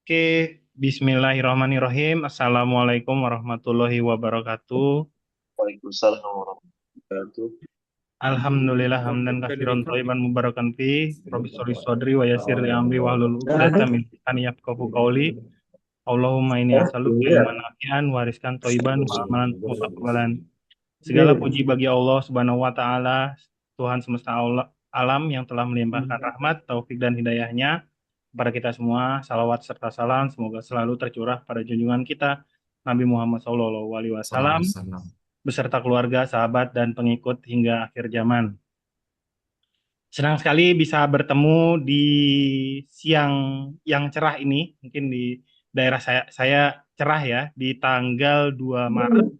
Oke, Bismillahirrahmanirrahim. Assalamualaikum warahmatullahi wabarakatuh. Waalaikumsalam warahmatullahi wabarakatuh. Alhamdulillah hamdan katsiran thayyiban mubarakan fi. Rabbi sholli shodri wa yassir li amri wahlul 'uqdatam min lisani yafqahu qawli. Allahumma inni as'aluka ilman nafi'an wa rizqan thayyiban wa amalan mutaqabbalan. Segala puji bagi Allah Subhanahu wa taala, Tuhan semesta alam yang telah melimpahkan rahmat, taufik dan hidayahnya kepada kita semua. Salawat serta salam semoga selalu tercurah pada junjungan kita Nabi Muhammad SAW Assalamualaikum. beserta keluarga, sahabat dan pengikut hingga akhir zaman. Senang sekali bisa bertemu di siang yang cerah ini. Mungkin di daerah saya cerah ya, di tanggal 2 Maret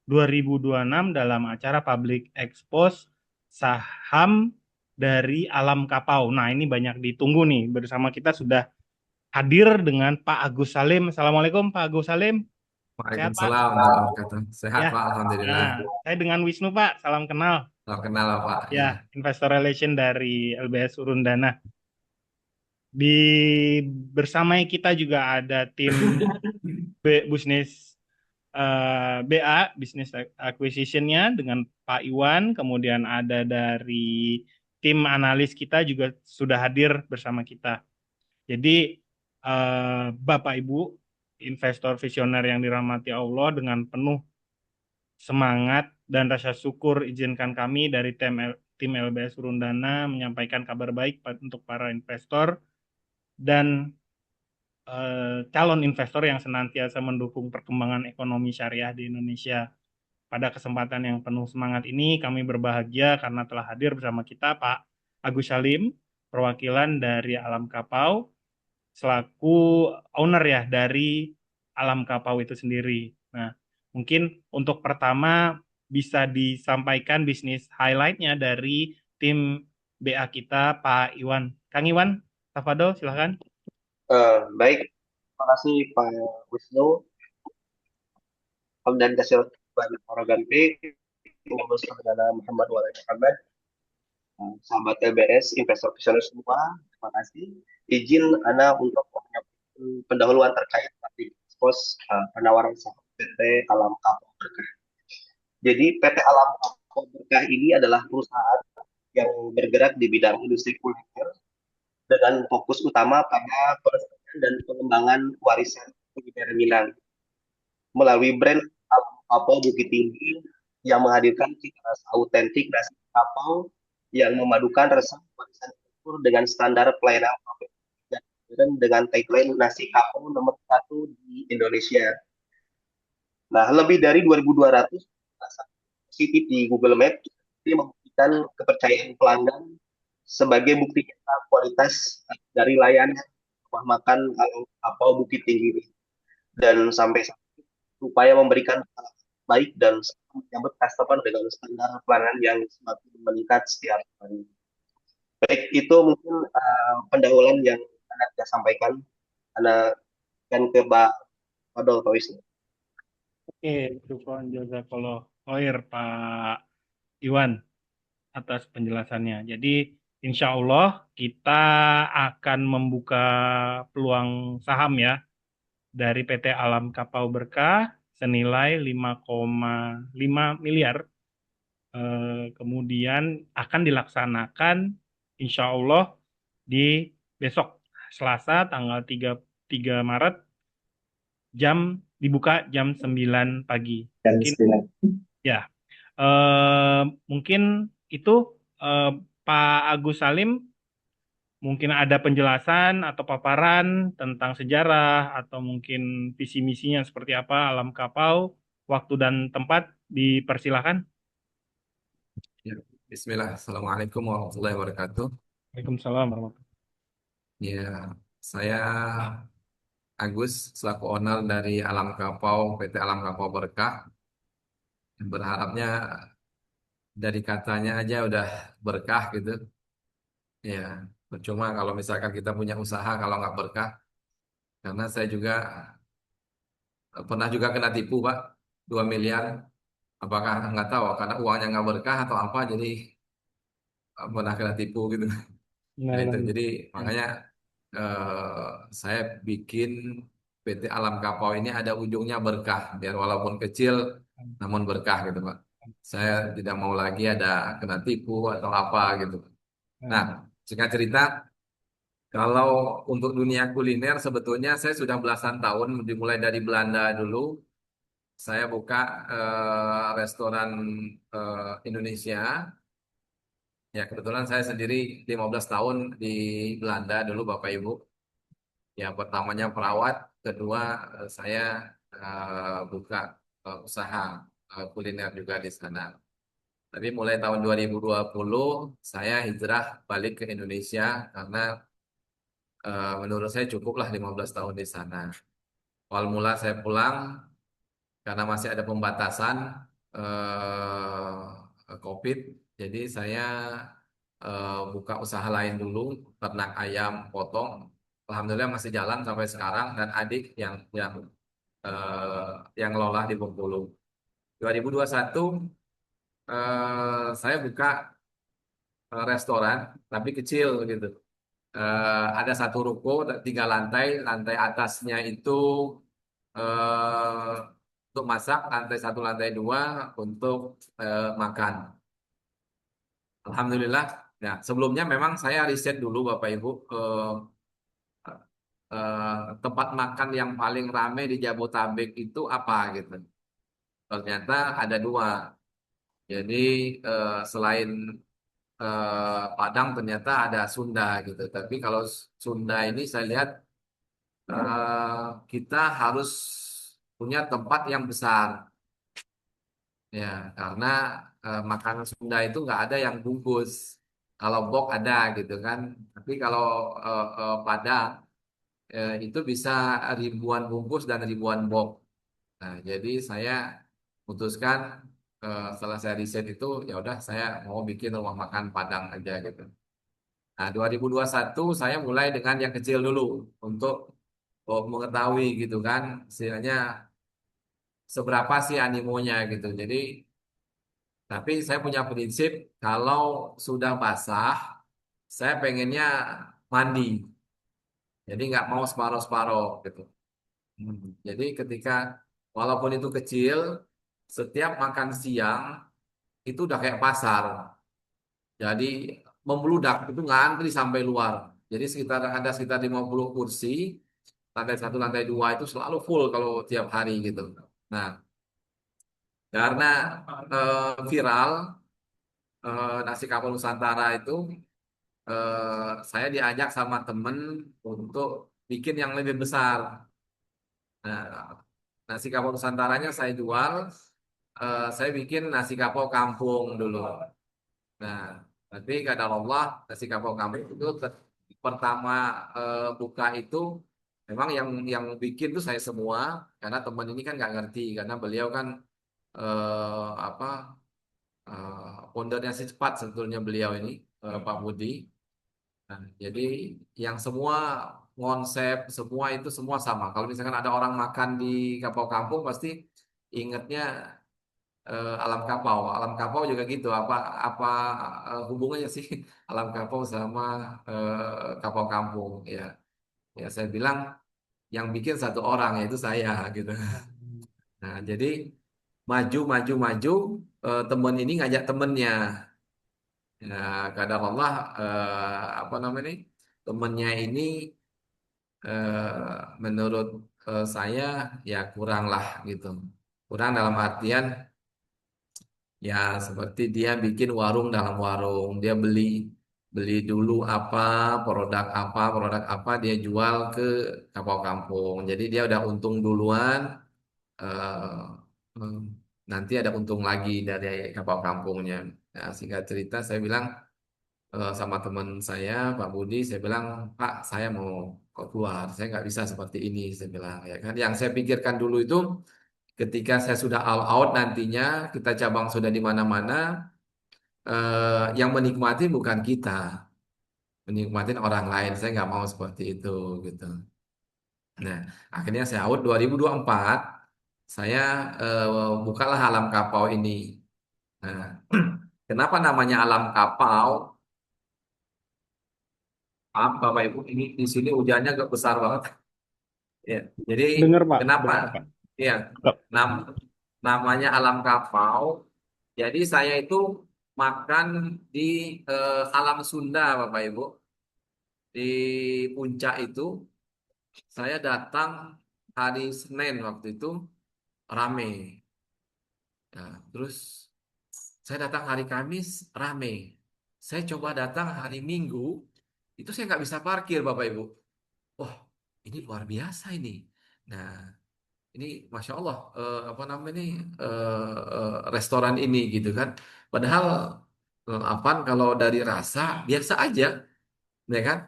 2026 dalam acara Public Expose saham dari Alam Kapau. Nah, ini banyak ditunggu nih. Bersama kita sudah hadir dengan Pak Agus Salim. Assalamualaikum Pak Agus Salim. Sehat Pak? Waalaikumsalam warahmatullahi wabarakatuh. Sehat Ya. Pak, Alhamdulillah. Nah, saya dengan Wisnu Pak. Salam kenal. Salam kenal lah Pak. Ya, Ya. Investor Relation dari LBS Urundana. Di bersama kita juga ada tim bisnis BA Business Acquisition-nya dengan Pak Iwan, kemudian ada dari tim analis kita juga sudah hadir bersama kita. Jadi Bapak Ibu investor visioner yang dirahmati Allah, dengan penuh semangat dan rasa syukur izinkan kami dari tim LBS Urundana menyampaikan kabar baik untuk para investor dan calon investor yang senantiasa mendukung perkembangan ekonomi syariah di Indonesia. Pada kesempatan yang penuh semangat ini, kami berbahagia karena telah hadir bersama kita Pak Agus Salim, perwakilan dari Alam Kapau, selaku owner ya dari Alam Kapau itu sendiri. Nah, mungkin untuk pertama bisa disampaikan bisnis highlight-nya dari tim BA kita, Pak Iwan. Kang Iwan, tafadhol silahkan. Baik, terima kasih Pak Wisnu. Dan kasih banyak orang Perdana Muhammad Walid Muhammad, sahabat LBS, investor visioner semua. Terima kasih. Izin Anda untuk menyampaikan pendahuluan terkait expose penawaran saham PT Alam Kapau Berkah. Jadi PT Alam Kapau Berkah ini adalah perusahaan yang bergerak di bidang industri kuliner dengan fokus utama pada pelestarian dan pengembangan warisan kuliner Minang melalui brand Alam Kapau Bukit Tinggi yang menghadirkan cita rasa autentik nasi kapau yang memadukan resep warisan kultur dengan standar pelayanan dan dengan tagline nasi kapau nomor satu di Indonesia. Nah, lebih dari 2.200 positif di Google Maps ini membuktikan kepercayaan pelanggan sebagai bukti nyata kualitas dari layanan rumah makan Kapau Bukit Tinggi, dan sampai saat ini upaya memberikan baik dan menyambut customer dengan standar pelayanan yang semakin meningkat setiap hari. Baik, itu mungkin pendahuluan yang Anda sudah sampaikan. Anda akan ke Pak Fadol, Pak Wisnu. Oke, syukron jazakallah khair Pak Iwan atas penjelasannya. Jadi insya Allah kita akan membuka peluang saham ya dari PT Alam Kapau Berkah senilai 5,5 miliar. Kemudian akan dilaksanakan insya Allah di besok Selasa tanggal 3 Maret, dibuka jam 9 pagi. Mungkin ya, mungkin itu eh, Pak Agus Salim mungkin ada penjelasan atau paparan tentang sejarah atau mungkin visi misinya seperti apa Alam Kapau, waktu dan tempat dipersilahkan. Ya. Bismillah. Assalamualaikum warahmatullahi wabarakatuh. Waalaikumsalam warahmatullahi Ya, saya Agus selaku owner dari Alam Kapau, PT Alam Kapau Berkah. Berharapnya dari katanya aja udah berkah gitu. Ya, percuma kalau misalkan kita punya usaha kalau nggak berkah. Karena saya juga pernah juga kena tipu, Pak, 2 miliar. Apakah nggak tahu karena uangnya nggak berkah atau apa, jadi pernah kena tipu gitu. Nah itu, wabarakatuh. jadi makanya Ya. saya bikin PT Alam Kapau ini ada ujungnya berkah, biar walaupun kecil namun berkah gitu Pak. Saya tidak mau lagi ada kena tipu atau apa gitu. Nah, singkat cerita, kalau untuk dunia kuliner sebetulnya saya sudah belasan tahun, dimulai dari Belanda dulu. Saya buka restoran Indonesia. Ya, kebetulan saya sendiri 15 tahun di Belanda dulu Bapak Ibu. Ya, pertamanya perawat, kedua saya buka usaha kuliner juga di sana. Tapi mulai tahun 2020 saya hijrah balik ke Indonesia karena menurut saya cukuplah 15 tahun di sana. Awal mula saya pulang karena masih ada pembatasan COVID, jadi saya buka usaha lain dulu, ternak ayam potong. Alhamdulillah masih jalan sampai sekarang dan adik yang ngelola di Bengkulu. 2021 saya buka restoran tapi kecil gitu. Ada satu ruko 3 lantai, lantai atasnya itu untuk masak, lantai satu, lantai dua untuk makan. Alhamdulillah. Nah, sebelumnya memang saya riset dulu Bapak Ibu tempat makan yang paling ramai di Jabotabek itu apa gitu. Ternyata ada dua. Jadi selain Padang ternyata ada Sunda gitu. Tapi kalau Sunda ini saya lihat kita harus punya tempat yang besar. Ya, karena makanan Sunda itu nggak ada yang bungkus. Kalau bok ada gitu kan. Tapi kalau Padang itu bisa ribuan bungkus dan ribuan bok. Nah, jadi saya putuskan setelah saya riset itu ya udah saya mau bikin rumah makan Padang aja gitu. Nah, 2021 saya mulai dengan yang kecil dulu untuk mengetahui gitu kan, istilahnya seberapa sih animonya gitu. Jadi tapi saya punya prinsip kalau sudah basah, saya pengennya mandi. Jadi nggak mau separoh-separoh gitu. Hmm. Jadi ketika walaupun itu kecil, setiap makan siang itu udah kayak pasar. Jadi membludak itu ngantri sampai luar. Jadi sekitar 50 kursi, lantai satu, lantai dua itu selalu full kalau tiap hari gitu. Nah, karena viral nasi kapau Nusantara itu saya diajak sama temen untuk bikin yang lebih besar. Nah, nasi kapau Nusantaranya saya jual, saya bikin nasi kapau kampung dulu. Nah, tapi kata Allah nasi kapau kampung itu pertama buka itu memang yang bikin tuh saya semua karena teman ini kan nggak ngerti karena beliau kan apa foundernya si cepat sebetulnya beliau ini Pak Budi. Nah, jadi yang semua konsep semua itu semua sama. Kalau misalkan ada orang makan di Kapau Kampung pasti ingatnya alam kapau. Alam kapau juga gitu. Apa apa hubungannya sih alam kapau sama kapau kampung? Ya, ya saya bilang yang bikin satu orang yaitu saya gitu. Nah, jadi maju maju maju temen ini ngajak temennya. Ya, kadang Allah apa namanya ini temennya ini menurut saya ya kurang lah gitu. Kurang dalam artian ya seperti dia bikin warung dalam warung. Dia beli beli dulu produk apa dia jual ke kapau kampung. Jadi dia udah untung duluan. eh, eh, Nanti ada untung lagi dari kapau kampungnya. Nah, singkat cerita saya bilang sama teman saya Pak Budi, saya bilang Pak saya mau kok keluar, saya nggak bisa seperti ini, saya bilang ya kan. Yang saya pikirkan dulu itu ketika saya sudah all out nantinya kita cabang sudah di mana-mana, yang menikmati bukan kita, menikmatin orang lain. Saya nggak mau seperti itu gitu. Nah, akhirnya saya out 2024, saya bukalah Alam Kapau ini. Nah, kenapa namanya Alam Kapau? Maaf Bapak Ibu, ini di sini hujannya agak besar banget. Ya, jadi Dengar Pak, kenapa? dengar Pak. Ya, nam namanya alam kapau. Jadi saya itu makan di alam Sunda, Bapak Ibu. Di puncak itu, saya datang hari Senin waktu itu rame. Nah, terus saya datang hari Kamis rame. Saya coba datang hari Minggu, itu saya nggak bisa parkir, Bapak Ibu. Wah, ini luar biasa ini. Nah, ini Masya Allah, apa namanya ini, restoran ini gitu kan. Padahal apa kalau dari rasa biasa aja, ya kan?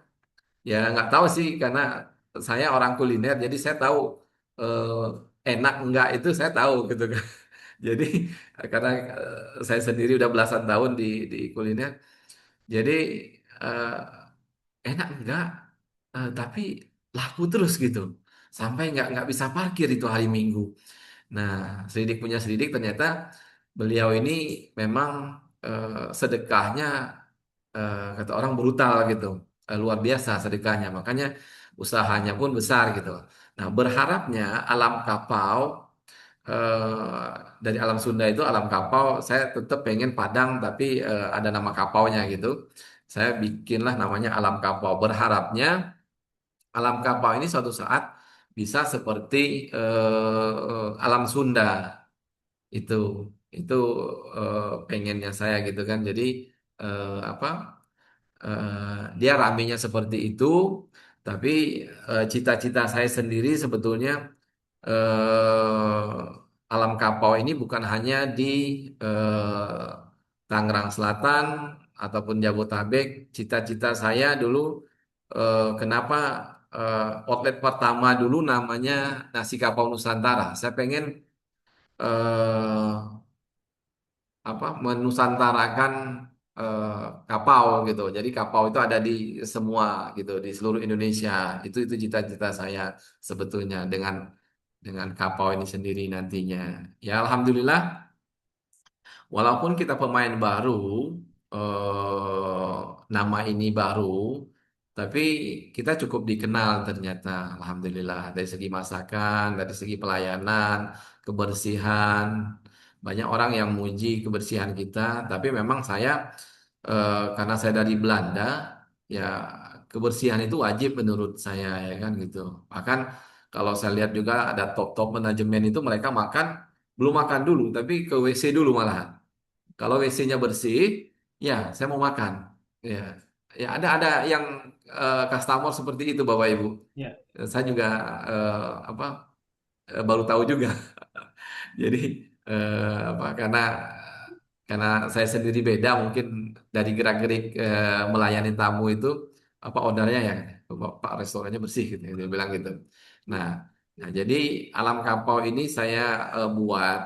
Ya nggak tahu sih karena saya orang kuliner, jadi saya tahu enak enggak itu saya tahu gitu kan. Jadi karena saya sendiri udah belasan tahun di kuliner, jadi eh, enak enggak, tapi laku terus gitu. Sampai nggak bisa parkir itu hari Minggu. Nah, selidik punya selidik ternyata beliau ini memang sedekahnya kata orang brutal gitu. Luar biasa sedekahnya. Makanya usahanya pun besar gitu. Nah, berharapnya alam kapau dari alam Sunda itu alam kapau, saya tetap pengen Padang tapi ada nama kapaunya gitu. Saya bikinlah namanya alam kapau. Berharapnya alam kapau ini suatu saat bisa seperti alam Sunda itu itu pengennya saya gitu kan. Jadi apa dia ramenya seperti itu, tapi cita-cita saya sendiri sebetulnya alam kapau ini bukan hanya di eh, Tangerang Selatan ataupun Jabotabek. Cita-cita saya dulu kenapa outlet pertama dulu namanya Nasi Kapau Nusantara. Saya pengen eh, apa menusantarakan eh, kapau gitu. Jadi kapau itu ada di semua gitu di seluruh Indonesia. Itu cita-cita saya sebetulnya dengan kapau ini sendiri nantinya. Ya alhamdulillah walaupun kita pemain baru nama ini baru tapi kita cukup dikenal ternyata alhamdulillah dari segi masakan, dari segi pelayanan, kebersihan. Banyak orang yang muji kebersihan kita, tapi memang saya karena saya dari Belanda, ya kebersihan itu wajib menurut saya ya kan gitu. Bahkan kalau saya lihat juga ada top-top manajemen itu mereka makan belum makan dulu, tapi ke WC dulu malahan. Kalau WC-nya bersih, ya saya mau makan. Ya, ya ada yang customer seperti itu Bapak Ibu. Ya, Saya juga apa baru tahu juga. Jadi apa karena saya sendiri beda mungkin dari gerak-gerik melayani tamu itu apa ordernya ya Pak restorannya bersih gitu dia bilang gitu. Nah, nah jadi alam kapau ini saya buat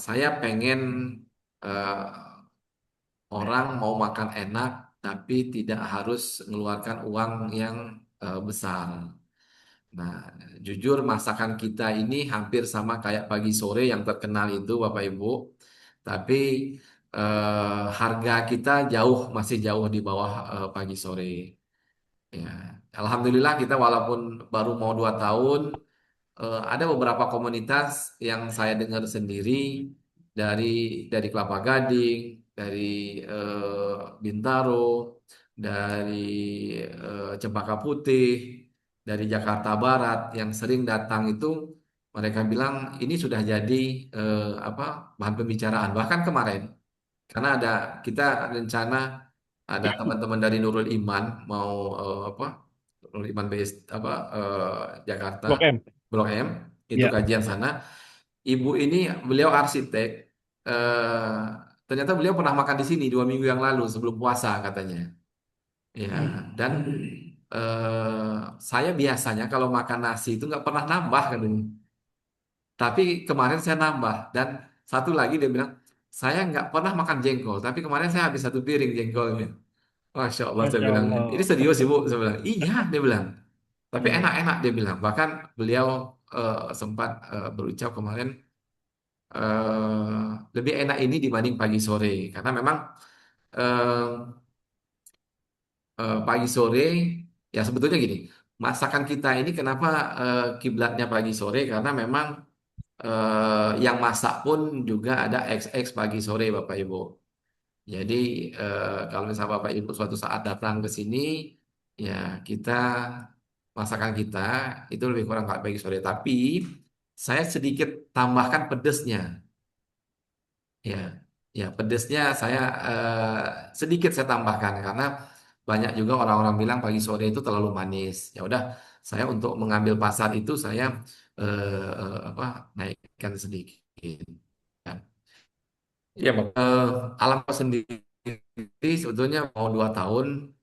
saya pengen eh, orang mau makan enak tapi tidak harus mengeluarkan uang yang besar. Nah, jujur masakan kita ini hampir sama kayak pagi sore yang terkenal itu Bapak Ibu. Tapi harga kita masih jauh di bawah pagi sore. Ya, Alhamdulillah kita walaupun baru mau 2 tahun, ada beberapa komunitas yang saya dengar sendiri dari dari Kelapa Gading, dari Bintaro, dari Cempaka Putih, dari Jakarta Barat yang sering datang itu mereka bilang ini sudah jadi apa bahan pembicaraan. Bahkan kemarin karena kita rencana ada teman-teman dari Nurul Iman mau apa Nurul Iman BS apa Jakarta Blok M. Blok M itu Ya. kajian sana. Ibu ini beliau arsitek. eh, Ternyata beliau pernah makan di sini 2 minggu yang lalu sebelum puasa katanya. Ya, dan saya biasanya kalau makan nasi itu nggak pernah nambah kan ini. Tapi kemarin saya nambah dan satu lagi dia bilang saya nggak pernah makan jengkol, tapi kemarin saya habis 1 piring jengkolnya. Masya Allah saya Masya bilang ini Allah. serius ibu saya bilang iya dia bilang. Tapi Iya. enak-enak dia bilang. Bahkan beliau sempat berucap kemarin lebih enak ini dibanding pagi sore karena memang eh, pagi sore ya sebetulnya gini, masakan kita ini kenapa kiblatnya pagi sore karena memang yang masak pun juga ada XX pagi sore Bapak Ibu. Jadi kalau misalnya Bapak Ibu suatu saat datang ke sini, ya kita masakan kita itu lebih kurang kayak pagi sore. Tapi saya sedikit tambahkan pedesnya, ya, ya pedesnya saya sedikit saya tambahkan karena banyak juga orang-orang bilang pagi sore itu terlalu manis. Ya udah, saya untuk mengambil pasar itu saya apa naikkan sedikit. Ya. Ya, Bang. Alam sendiri sebetulnya mau 2 tahun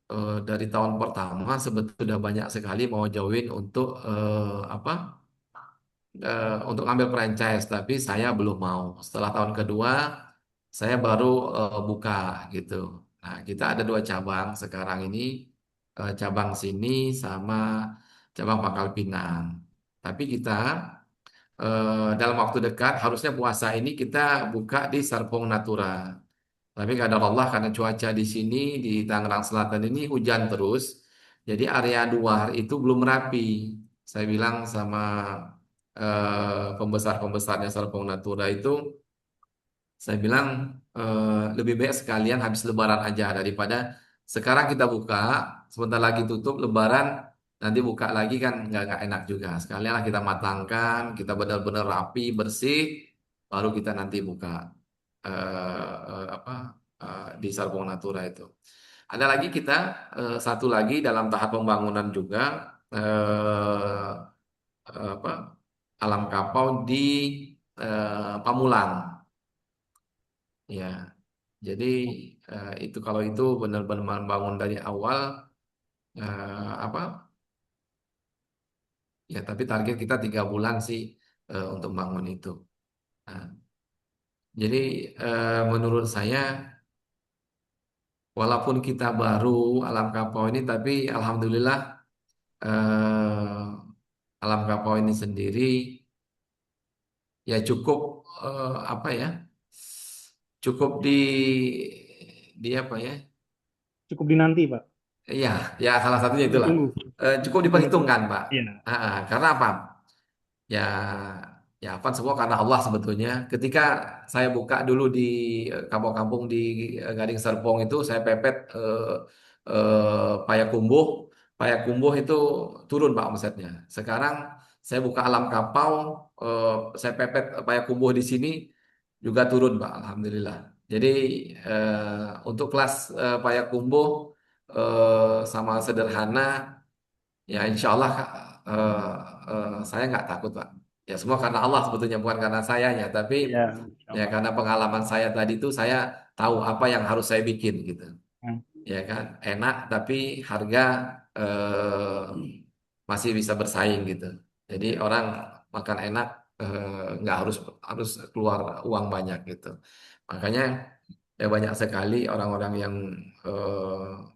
dari tahun pertama sebetulnya sudah banyak sekali mau join untuk apa untuk ambil franchise, tapi saya belum mau. Setelah tahun kedua saya baru buka gitu. Nah, kita ada 2 cabang sekarang ini, cabang sini sama cabang Pangkal Pinang. Tapi kita dalam waktu dekat harusnya puasa ini kita buka di Serpong Natura. Tapi kadar Allah karena cuaca di sini di Tangerang Selatan ini hujan terus, jadi area luar itu belum rapi. Saya bilang sama pembesar-pembesarnya Serpong Natura itu, saya bilang lebih baik sekalian habis Lebaran aja daripada sekarang kita buka, sebentar lagi tutup Lebaran, nanti buka lagi kan nggak enak juga. Sekalian lah kita matangkan, kita benar-benar rapi, bersih, baru kita nanti buka apa di Sarbong Natura itu. Ada lagi kita satu lagi dalam tahap pembangunan juga apa alam kapau di Pamulang. Ya, jadi itu kalau itu benar-benar membangun dari awal apa ya, tapi target kita 3 bulan sih untuk bangun itu. Nah, jadi menurut saya walaupun kita baru alam kapau ini, tapi alhamdulillah alam kapau ini sendiri ya cukup apa ya, cukup di apa ya, Cukup dinanti, Pak. ya ya salah satunya itulah. Ditunggu. Cukup Tunggu-tunggu. diperhitungkan Pak. Iya. Karena apa? Ya, ya apa semua karena Allah sebetulnya. Ketika saya buka dulu di kampung-kampung di Gading Serpong itu, saya pepet Payakumbuh. Payakumbuh itu turun Pak omsetnya. Sekarang saya buka Alam Kapau, eh, saya pepet Payakumbuh di sini juga turun Pak. Alhamdulillah. Jadi untuk kelas Payakumbuh sama sederhana. Ya, insya Allah saya nggak takut, Pak. Ya, semua karena Allah sebetulnya, bukan karena sayanya. Tapi Iya, ya insyaallah. karena pengalaman saya tadi itu saya tahu apa yang harus saya bikin gitu. Nah, Ya kan, enak tapi harga masih bisa bersaing gitu. Jadi orang makan enak nggak harus harus keluar uang banyak gitu. Makanya ya banyak sekali orang-orang yang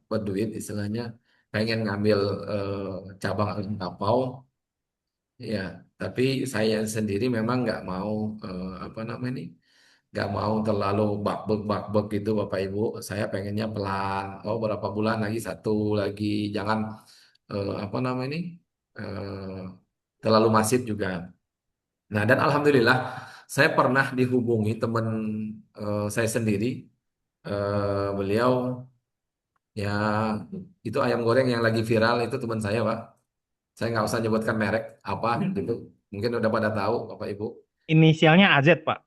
berduit istilahnya pengen ngambil cabang kapau, ya, tapi saya sendiri memang nggak mau apa namanya ini, nggak mau terlalu bak-bek gitu Bapak Ibu. Saya pengennya pelan. Oh, berapa bulan lagi satu lagi, jangan apa namanya ini terlalu masif juga. Nah, dan alhamdulillah saya pernah dihubungi teman saya sendiri. Beliau ya itu ayam goreng yang lagi viral itu teman saya Pak. Saya nggak usah nyebutkan merek apa gitu. Mungkin udah pada tahu Bapak Ibu. inisialnya AZ, Pak.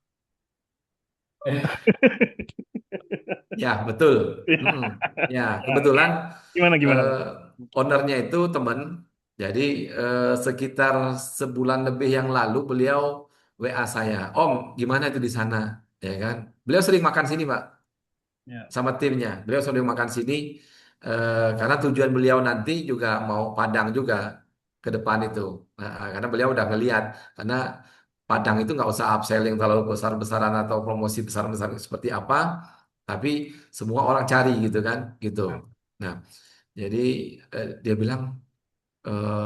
Ya, betul. Mm-mm. Ya. Ya, Oke. kebetulan Gimana gimana, eh, Pak? ownernya itu teman. Jadi sekitar sebulan lebih yang lalu beliau WA saya, Om, gimana itu di sana? Ya kan? Beliau sering makan sini, Pak, Ya. sama timnya. Beliau sering makan sini karena tujuan beliau nanti juga mau Padang juga ke depan itu. Nah, karena beliau udah ngelihat, karena Padang itu nggak usah upselling terlalu besar-besaran atau promosi besar-besaran seperti apa, tapi semua orang cari gitu kan, gitu. Nah, jadi dia bilang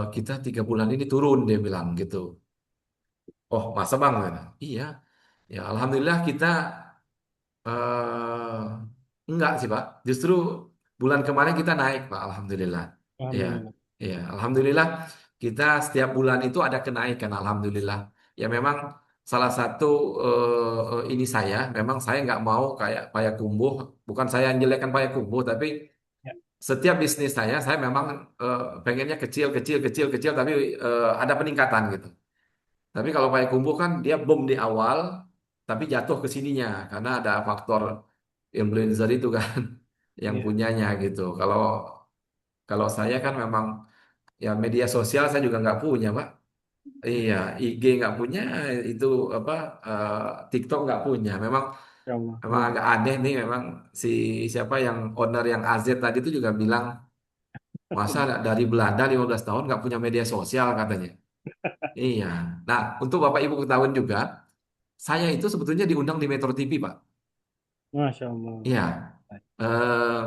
kita 3 bulan ini turun, dia bilang gitu. Oh, masa bang? Iya, ya alhamdulillah kita enggak sih Pak. Justru bulan kemarin kita naik, Pak, Alhamdulillah. Iya, Alhamdulillah. iya, Alhamdulillah kita setiap bulan itu ada kenaikan, Alhamdulillah. Ya memang salah satu ini saya, memang saya nggak mau kayak Payakumbuh, bukan saya yang jelekkan Payakumbuh, tapi Ya, setiap bisnis saya memang pengennya kecil, kecil, kecil, kecil, tapi ada peningkatan gitu. Tapi kalau Payakumbuh kan dia boom di awal, tapi jatuh ke sininya karena ada faktor influencer itu kan yang iya, punyanya gitu. Kalau kalau saya kan memang ya media sosial saya juga nggak punya, Pak. Iya, IG nggak punya, itu apa eh, TikTok nggak punya. Memang insya Allah. memang agak aneh nih, memang si siapa yang owner yang AZ tadi itu juga bilang masa dari Belanda 15 tahun nggak punya media sosial katanya. Iya. Nah, untuk Bapak Ibu ketahuan juga, saya itu sebetulnya diundang di Metro TV, Pak. Masya Allah. Iya. Eh,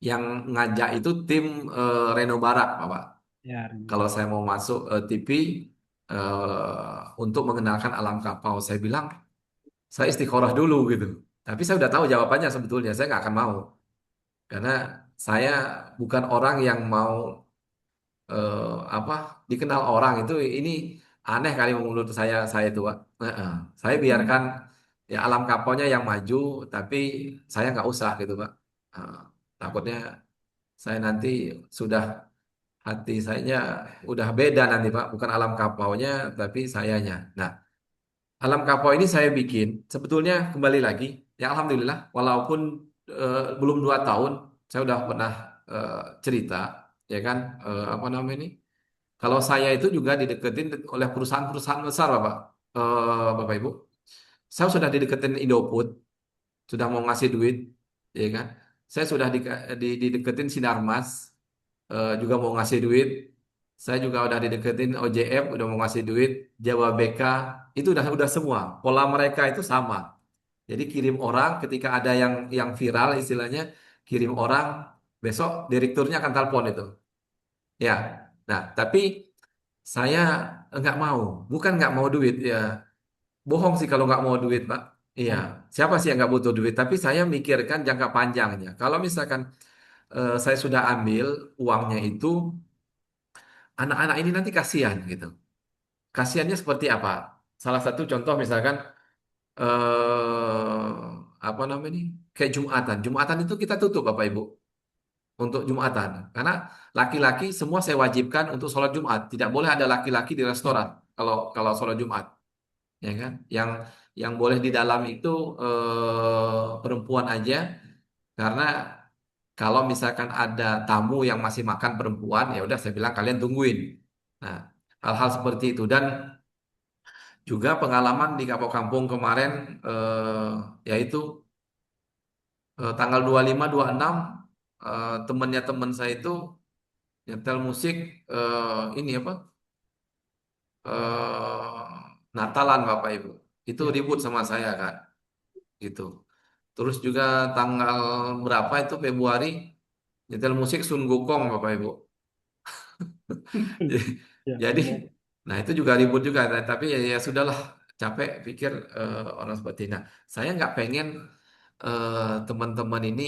yang ngajak itu tim Reno Barak, Pak. Ya, Kalau Ridwan. saya mau masuk TV untuk mengenalkan alam kapau, saya bilang saya istikharah dulu gitu. Tapi saya udah tahu jawabannya sebetulnya, saya nggak akan mau karena saya bukan orang yang mau eh, apa dikenal orang itu ini aneh kali menurut saya itu, Pak. Saya biarkan ya alam kapaunya yang maju, tapi saya nggak usah gitu, Pak. Eh, takutnya saya nanti sudah hati saya udah beda nanti, Pak, bukan alam kapaunya tapi sayanya. Nah, alam kapau ini saya bikin sebetulnya kembali lagi ya alhamdulillah walaupun belum 2 tahun saya udah pernah eh, cerita ya kan apa namanya ini kalau saya itu juga dideketin oleh perusahaan-perusahaan besar, Bapak. Bapak Ibu. Saya sudah dideketin Indofood, sudah mau ngasih duit, ya kan? Saya sudah dideketin Sinarmas, juga mau ngasih duit. Saya juga udah dideketin OJF, udah mau ngasih duit. Jawa BK, itu udah semua. Pola mereka itu sama. Jadi kirim orang ketika ada yang viral istilahnya, kirim orang, besok direkturnya akan telepon itu. Ya. Nah, tapi saya nggak mau, bukan nggak mau duit ya, bohong sih kalau nggak mau duit, Pak. Iya, Ya, siapa sih yang nggak butuh duit? Tapi saya mikirkan jangka panjangnya. Kalau misalkan saya sudah ambil uangnya itu, anak-anak ini nanti kasihan gitu. Kasihannya seperti apa? Salah satu contoh misalkan apa namanya ini? Kayak Jumatan. Jumatan itu kita tutup, Bapak Ibu, untuk Jumatan. Karena laki-laki semua saya wajibkan untuk sholat Jumat. Tidak boleh ada laki-laki di restoran kalau kalau sholat Jumat. Ya kan? Yang boleh di dalam itu perempuan aja karena kalau misalkan ada tamu yang masih makan perempuan ya udah saya bilang kalian tungguin. Nah, hal-hal seperti itu dan juga pengalaman di Kapok Kampung kemarin yaitu tanggal 25 26 temennya teman saya itu nyetel musik ini apa? eh Natalan Bapak Ibu. Itu ya. ribut sama saya kan gitu. Terus juga tanggal berapa itu Februari nyetel musik Sun Gokong Bapak Ibu. Ya, Jadi, Allah. nah itu juga ribut juga. Nah, tapi ya sudahlah capek pikir orang seperti ini. Nah, saya nggak pengen teman-teman ini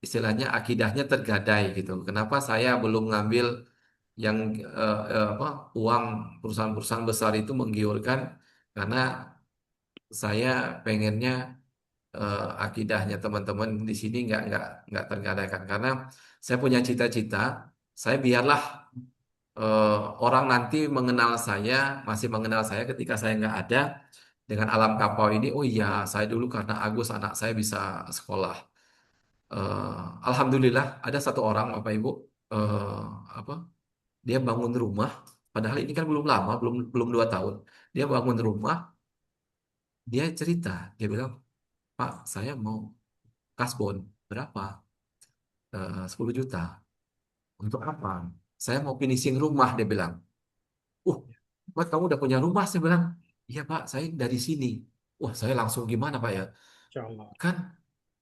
istilahnya akidahnya tergadai gitu. Kenapa saya belum ngambil yang apa uang perusahaan-perusahaan besar itu menggiurkan karena saya pengennya akidahnya teman-teman di sini nggak tergadaikan karena saya punya cita-cita saya biarlah eh, orang nanti mengenal saya masih mengenal saya ketika saya nggak ada dengan alam kapau ini oh iya saya dulu karena Agus anak saya bisa sekolah. Alhamdulillah ada satu orang Bapak Ibu eh, apa dia bangun rumah padahal ini kan belum lama belum belum 2 tahun dia bangun rumah dia cerita dia bilang Pak saya mau kasbon berapa? 10 juta. Untuk apa? Saya mau finishing rumah, dia bilang. Pak, kamu udah punya rumah? Saya bilang, iya Pak, saya dari sini. Wah, saya langsung gimana Pak ya? Insya Allah. Kan,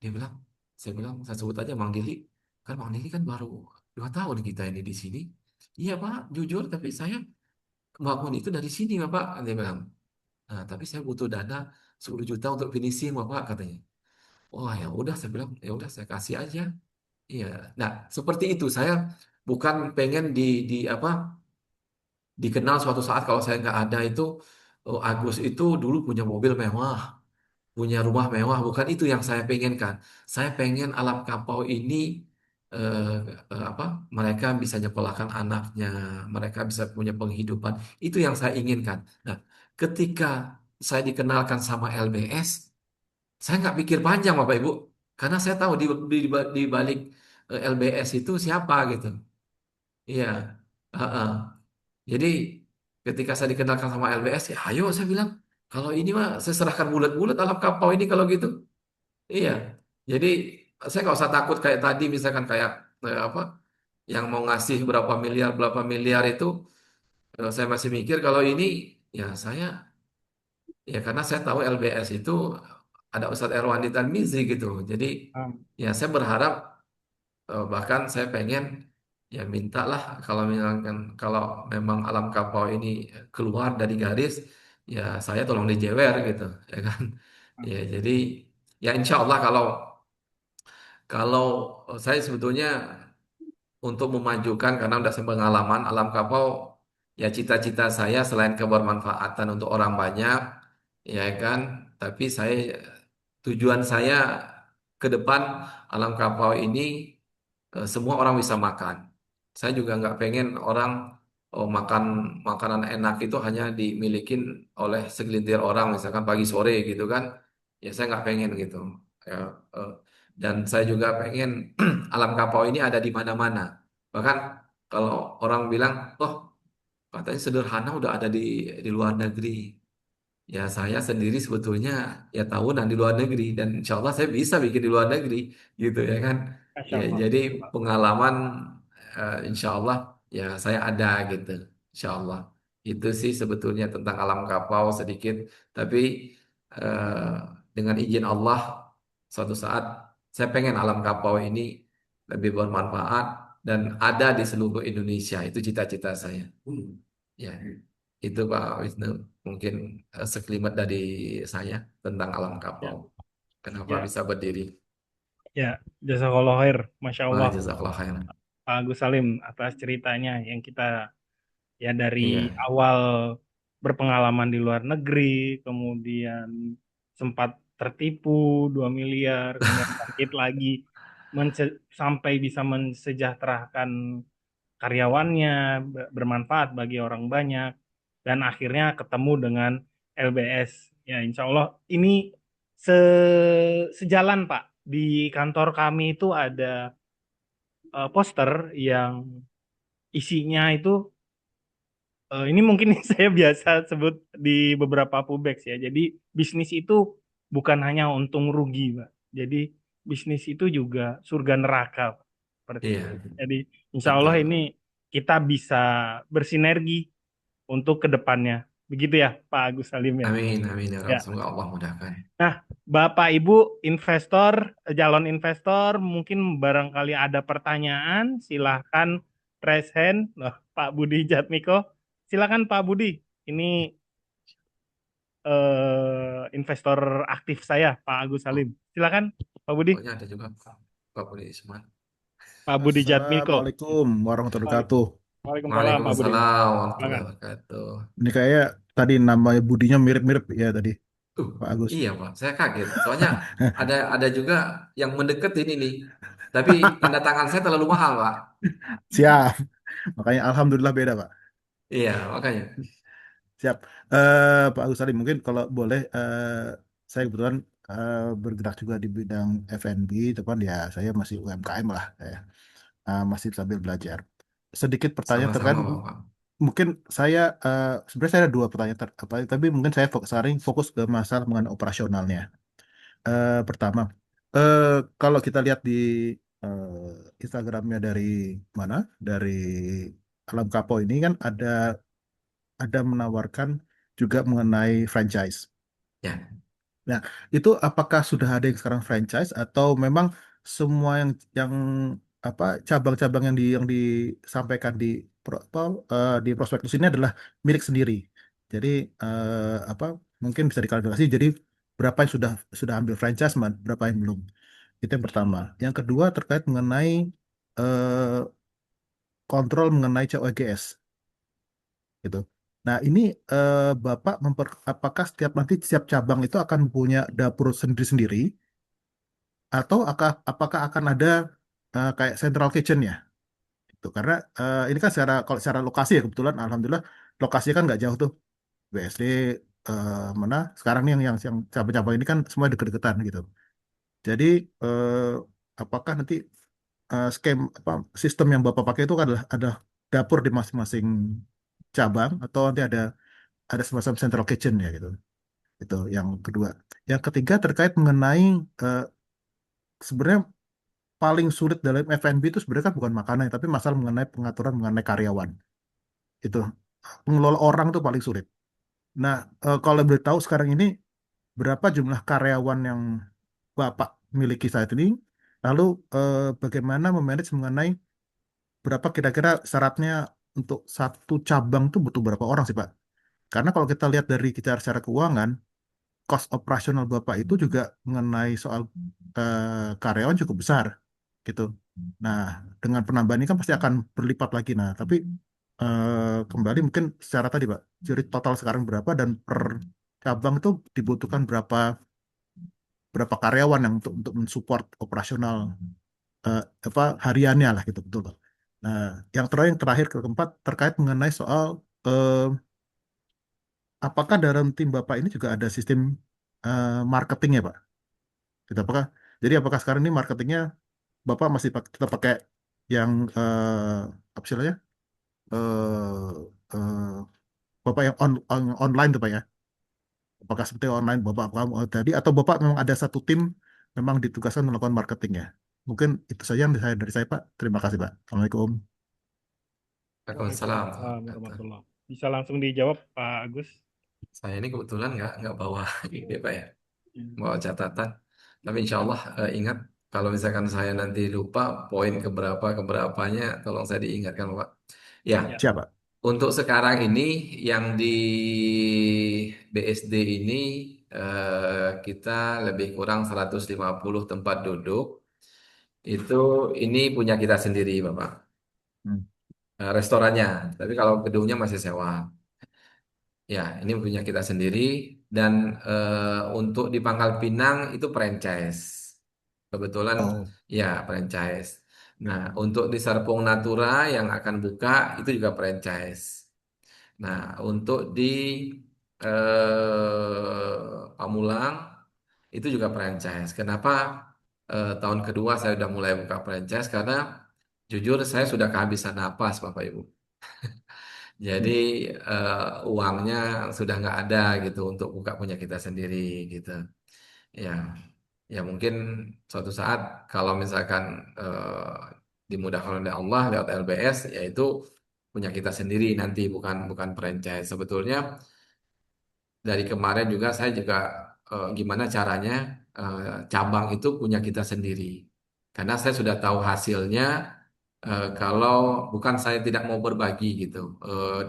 dia bilang, saya bilang, saya sebut aja Mang Dili. Kan Mang Dili kan baru 2 tahun kita ini di sini. Iya Pak, jujur, tapi saya bangun itu dari sini Bapak. Dia bilang, nah, tapi saya butuh dana 10 juta untuk finishing Bapak, katanya. Wah, ya udah, saya bilang, ya udah saya kasih aja. Iya. Nah, seperti itu. Saya bukan pengen di apa dikenal suatu saat kalau saya nggak ada itu, oh, Agus itu dulu punya mobil mewah, punya rumah mewah. Bukan itu yang saya pengenkan. Saya pengen alam kapau ini eh, apa? Mereka bisa nyekolahkan anaknya, mereka bisa punya penghidupan. Itu yang saya inginkan. Nah, ketika saya dikenalkan sama LBS, saya nggak pikir panjang Bapak Ibu, karena saya tahu di balik LBS itu siapa gitu. Iya. Heeh. Jadi ketika saya dikenalkan sama LBS, ya ayo saya bilang, kalau ini mah saya serahkan bulat-bulat alam kapau ini kalau gitu. Iya. Jadi saya nggak usah takut kayak tadi misalkan kayak apa yang mau ngasih berapa miliar itu, saya masih mikir kalau ini ya saya ya karena saya tahu LBS itu ada Ustadz Erwandi Tarmizi gitu. Jadi ya saya berharap, bahkan saya pengen ya mintalah kalau misalkan kalau memang alam kapau ini keluar dari garis, ya saya tolong dijewer gitu, ya kan. Ya jadi ya insya Allah kalau kalau saya sebetulnya untuk memajukan karena udah pengalaman alam kapau, ya cita-cita saya selain kebermanfaatan untuk orang banyak, ya kan, tapi saya tujuan saya ke depan alam kapau ini semua orang bisa makan. Saya juga nggak pengen orang oh, makan makanan enak itu hanya dimilikin oleh segelintir orang, misalkan pagi sore gitu kan. Ya saya nggak pengen gitu. Ya, eh, dan saya juga pengen alam kapau ini ada di mana-mana. Bahkan kalau orang bilang, oh katanya sederhana udah ada di luar negeri. Ya saya sendiri sebetulnya ya tahunan di luar negeri dan insya Allah saya bisa bikin di luar negeri gitu ya kan. Masya Ya Allah. jadi pengalaman insya Allah ya saya ada gitu. Insya Allah itu sih sebetulnya tentang alam kapau sedikit. Tapi eh, dengan izin Allah suatu saat saya pengen alam kapau ini lebih bermanfaat dan ada di seluruh Indonesia. Itu cita-cita saya. Ya. Itu Pak Wisnu mungkin sekelimat dari saya tentang alam kapau. Ya, Kenapa ya, bisa berdiri? ya. Jazakallah khair. Masya Wah, Allah. jazakallah khairan. Pak Agus Salim atas ceritanya yang kita ya dari Iya, awal berpengalaman di luar negeri, kemudian sempat tertipu 2 miliar, kemudian bangkit lagi sampai bisa mensejahterakan karyawannya, bermanfaat bagi orang banyak, dan akhirnya ketemu dengan LBS. Ya, insya Allah ini sejalan Pak. Di kantor kami itu ada poster yang isinya itu ini mungkin saya biasa sebut di beberapa pubex ya. Jadi bisnis itu bukan hanya untung rugi, Pak. Jadi bisnis itu juga surga neraka, Pak. Seperti itu. iya, Jadi insya Allah betul. ini kita bisa bersinergi untuk kedepannya. Begitu ya, Pak Agus Salim ya. Amin, amin ya Ya. Rabb. Semoga Allah mudahkan. Nah, Bapak Ibu investor, calon investor, mungkin barangkali ada pertanyaan, silahkan raise hand. Loh, Pak Budi Jatmiko, silakan Pak Budi. Ini investor aktif saya, Pak Agus Oh, Salim. Silakan, Pak Budi. pokoknya ada juga Pak Budi Isman. Pak Budi Jatmiko. Assalamualaikum warahmatullahi wabarakatuh. Waalaikumsalam, Pak Budi. Waalaikumsalam warahmatullahi Silakan. wabarakatuh. Ini kayak tadi namanya Budinya mirip-mirip ya tadi, Pak Agus. Iya Pak, saya kaget. Soalnya ada juga yang mendekat ini nih. Tapi tanda tangan saya terlalu mahal Pak. Siap. Makanya alhamdulillah beda, Pak. Iya, makanya. Siap. Pak Agus tadi mungkin kalau boleh saya kebetulan bergerak juga di bidang F&B, teman ya saya masih UMKM lah ya. Masih sambil belajar. Sedikit pertanyaan terkait Sama-sama Bapak. mungkin saya sebenarnya saya ada dua pertanyaan tapi mungkin saya fokus ke masalah mengenai operasionalnya. Pertama, eh, kalau kita lihat di Instagramnya dari mana? Dari Alam Kapau ini kan ada menawarkan juga mengenai franchise. Ya, Nah, itu apakah sudah ada yang sekarang franchise atau memang semua yang apa cabang-cabang yang disampaikan di prospektus ini adalah milik sendiri. Jadi apa mungkin bisa dikalkulasi jadi berapa yang sudah ambil franchise, berapa yang belum. Itu yang pertama. Yang kedua terkait mengenai eh, kontrol mengenai COGS gitu. Nah, ini Bapak apakah nanti setiap cabang itu akan punya dapur sendiri-sendiri atau apakah akan ada kayak central kitchen ya? Itu karena ini kan kalau secara lokasi ya kebetulan alhamdulillah lokasinya kan nggak jauh tuh. BSD mana sekarang nih yang cabang-cabang ini kan semua deket-deketan gitu. Jadi eh, apakah nanti apa sistem yang Bapak pakai itu adalah ada dapur di masing-masing cabang atau nanti ada semacam central kitchen ya gitu. Itu yang kedua. Yang ketiga terkait mengenai eh, sebenarnya paling sulit dalam F&B itu sebenarnya kan bukan makanan, tapi masalah mengenai pengaturan mengenai karyawan. Itu mengelola orang itu paling sulit. Nah, kalau boleh tahu sekarang ini berapa jumlah karyawan yang Bapak miliki saat ini? Lalu bagaimana memanage mengenai berapa kira-kira syaratnya untuk satu cabang itu butuh berapa orang sih Pak? Karena kalau kita lihat dari secara keuangan, cost operasional Bapak itu juga mengenai soal karyawan cukup besar gitu. Nah, dengan penambahan ini kan pasti akan berlipat lagi. Nah, tapi kembali mungkin secara tadi Pak, jadi total sekarang berapa dan per cabang itu dibutuhkan berapa berapa karyawan yang untuk mensupport operasional apa hariannya lah gitu betul Pak. Nah, yang terakhir keempat terkait mengenai soal eh, apakah dalam tim Bapak ini juga ada sistem marketingnya Pak? Gitu, apakah sekarang ini marketingnya Bapak masih tetap pakai yang apa istilahnya eh eh, Bapak yang online tuh Pak ya? Apakah seperti online Bapak kamu tadi atau Bapak memang ada satu tim memang ditugaskan melakukan marketingnya? Mungkin itu saja yang dari saya Pak. Terima kasih Pak. Assalamualaikum. Waalaikumsalam. Waalaikumsalam warahmatullah. Bisa langsung dijawab Pak Agus? Saya ini kebetulan nggak bawa ini Pak ya, bawa catatan. Tapi insya Allah ingat kalau misalkan saya nanti lupa poin keberapanya, tolong saya diingatkan Pak. Ya, Ya. Siapa? untuk sekarang ini yang di BSD ini kita lebih kurang 150 tempat duduk. Itu ini punya kita sendiri Bapak. Hmm. Restorannya, tapi kalau gedungnya masih sewa. Ya, ini punya kita sendiri dan untuk di Pangkal Pinang itu franchise. Kebetulan Oh, ya franchise. Nah, untuk di Serpong Natura yang akan buka itu juga franchise. Nah, untuk di Pamulang itu juga franchise. Kenapa tahun kedua saya sudah mulai buka franchise? Karena jujur saya sudah kehabisan napas, Bapak Ibu. Jadi hmm. uangnya sudah nggak ada gitu untuk buka punya kita sendiri gitu. Ya, ya mungkin suatu saat kalau misalkan dimudahkan oleh Allah lewat LBS, yaitu punya kita sendiri nanti bukan bukan franchise. Sebetulnya dari kemarin juga saya juga gimana caranya eh, cabang itu punya kita sendiri. Karena saya sudah tahu hasilnya kalau bukan saya tidak mau berbagi gitu.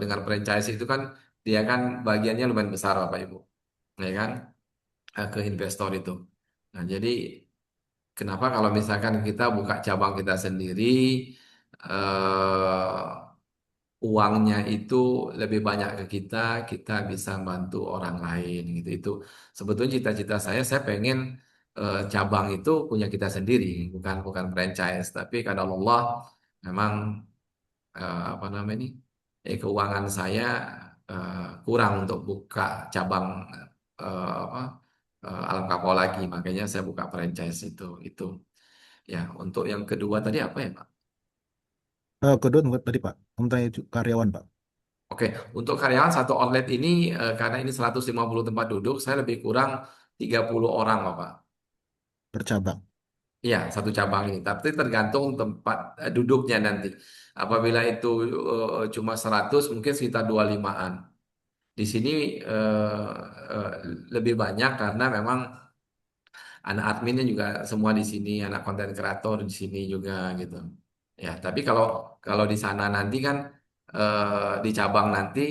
Dengan franchise itu kan dia kan bagiannya lumayan besar Bapak Ibu. Ya kan? Ke investor itu. Nah, jadi kenapa kalau misalkan kita buka cabang kita sendiri uangnya itu lebih banyak ke kita, kita bisa bantu orang lain gitu. Itu sebetulnya cita-cita saya pengen cabang itu punya kita sendiri, bukan bukan franchise. Tapi kadang Allah memang apa namanya ini, keuangan saya kurang untuk buka cabang apa Alam Kapau lagi, makanya saya buka franchise itu. Ya, untuk yang kedua tadi apa ya, Pak? Kedua tadi Pak, tentang karyawan Pak, Oke, untuk karyawan satu outlet ini karena ini 150 tempat duduk, saya lebih kurang 30 orang, Bapak. bercabang. Iya, satu cabang ini. Tapi tergantung tempat duduknya nanti. Apabila itu cuma 100, mungkin sekitar 25-an. Di sini eh, lebih banyak karena memang anak adminnya juga semua di sini, anak konten kreator di sini juga gitu. Ya, tapi kalau kalau di sana nanti kan di cabang nanti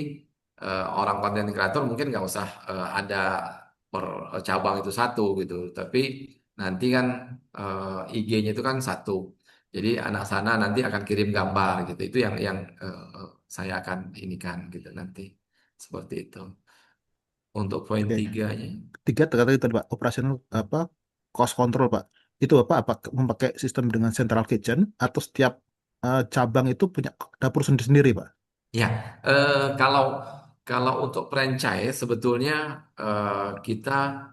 orang konten kreator mungkin nggak usah ada per cabang itu satu gitu, tapi nanti kan IG-nya itu kan satu. Jadi anak sana nanti akan kirim gambar gitu. Itu yang saya akan inikan gitu nanti. Seperti itu. Untuk poin Oke. tiganya. Tiga terkait tadi Pak, operasional apa cost control Pak. Itu apa memakai sistem dengan central kitchen atau setiap cabang itu punya dapur sendiri-sendiri Pak? Ya, kalau kalau untuk franchise sebetulnya kita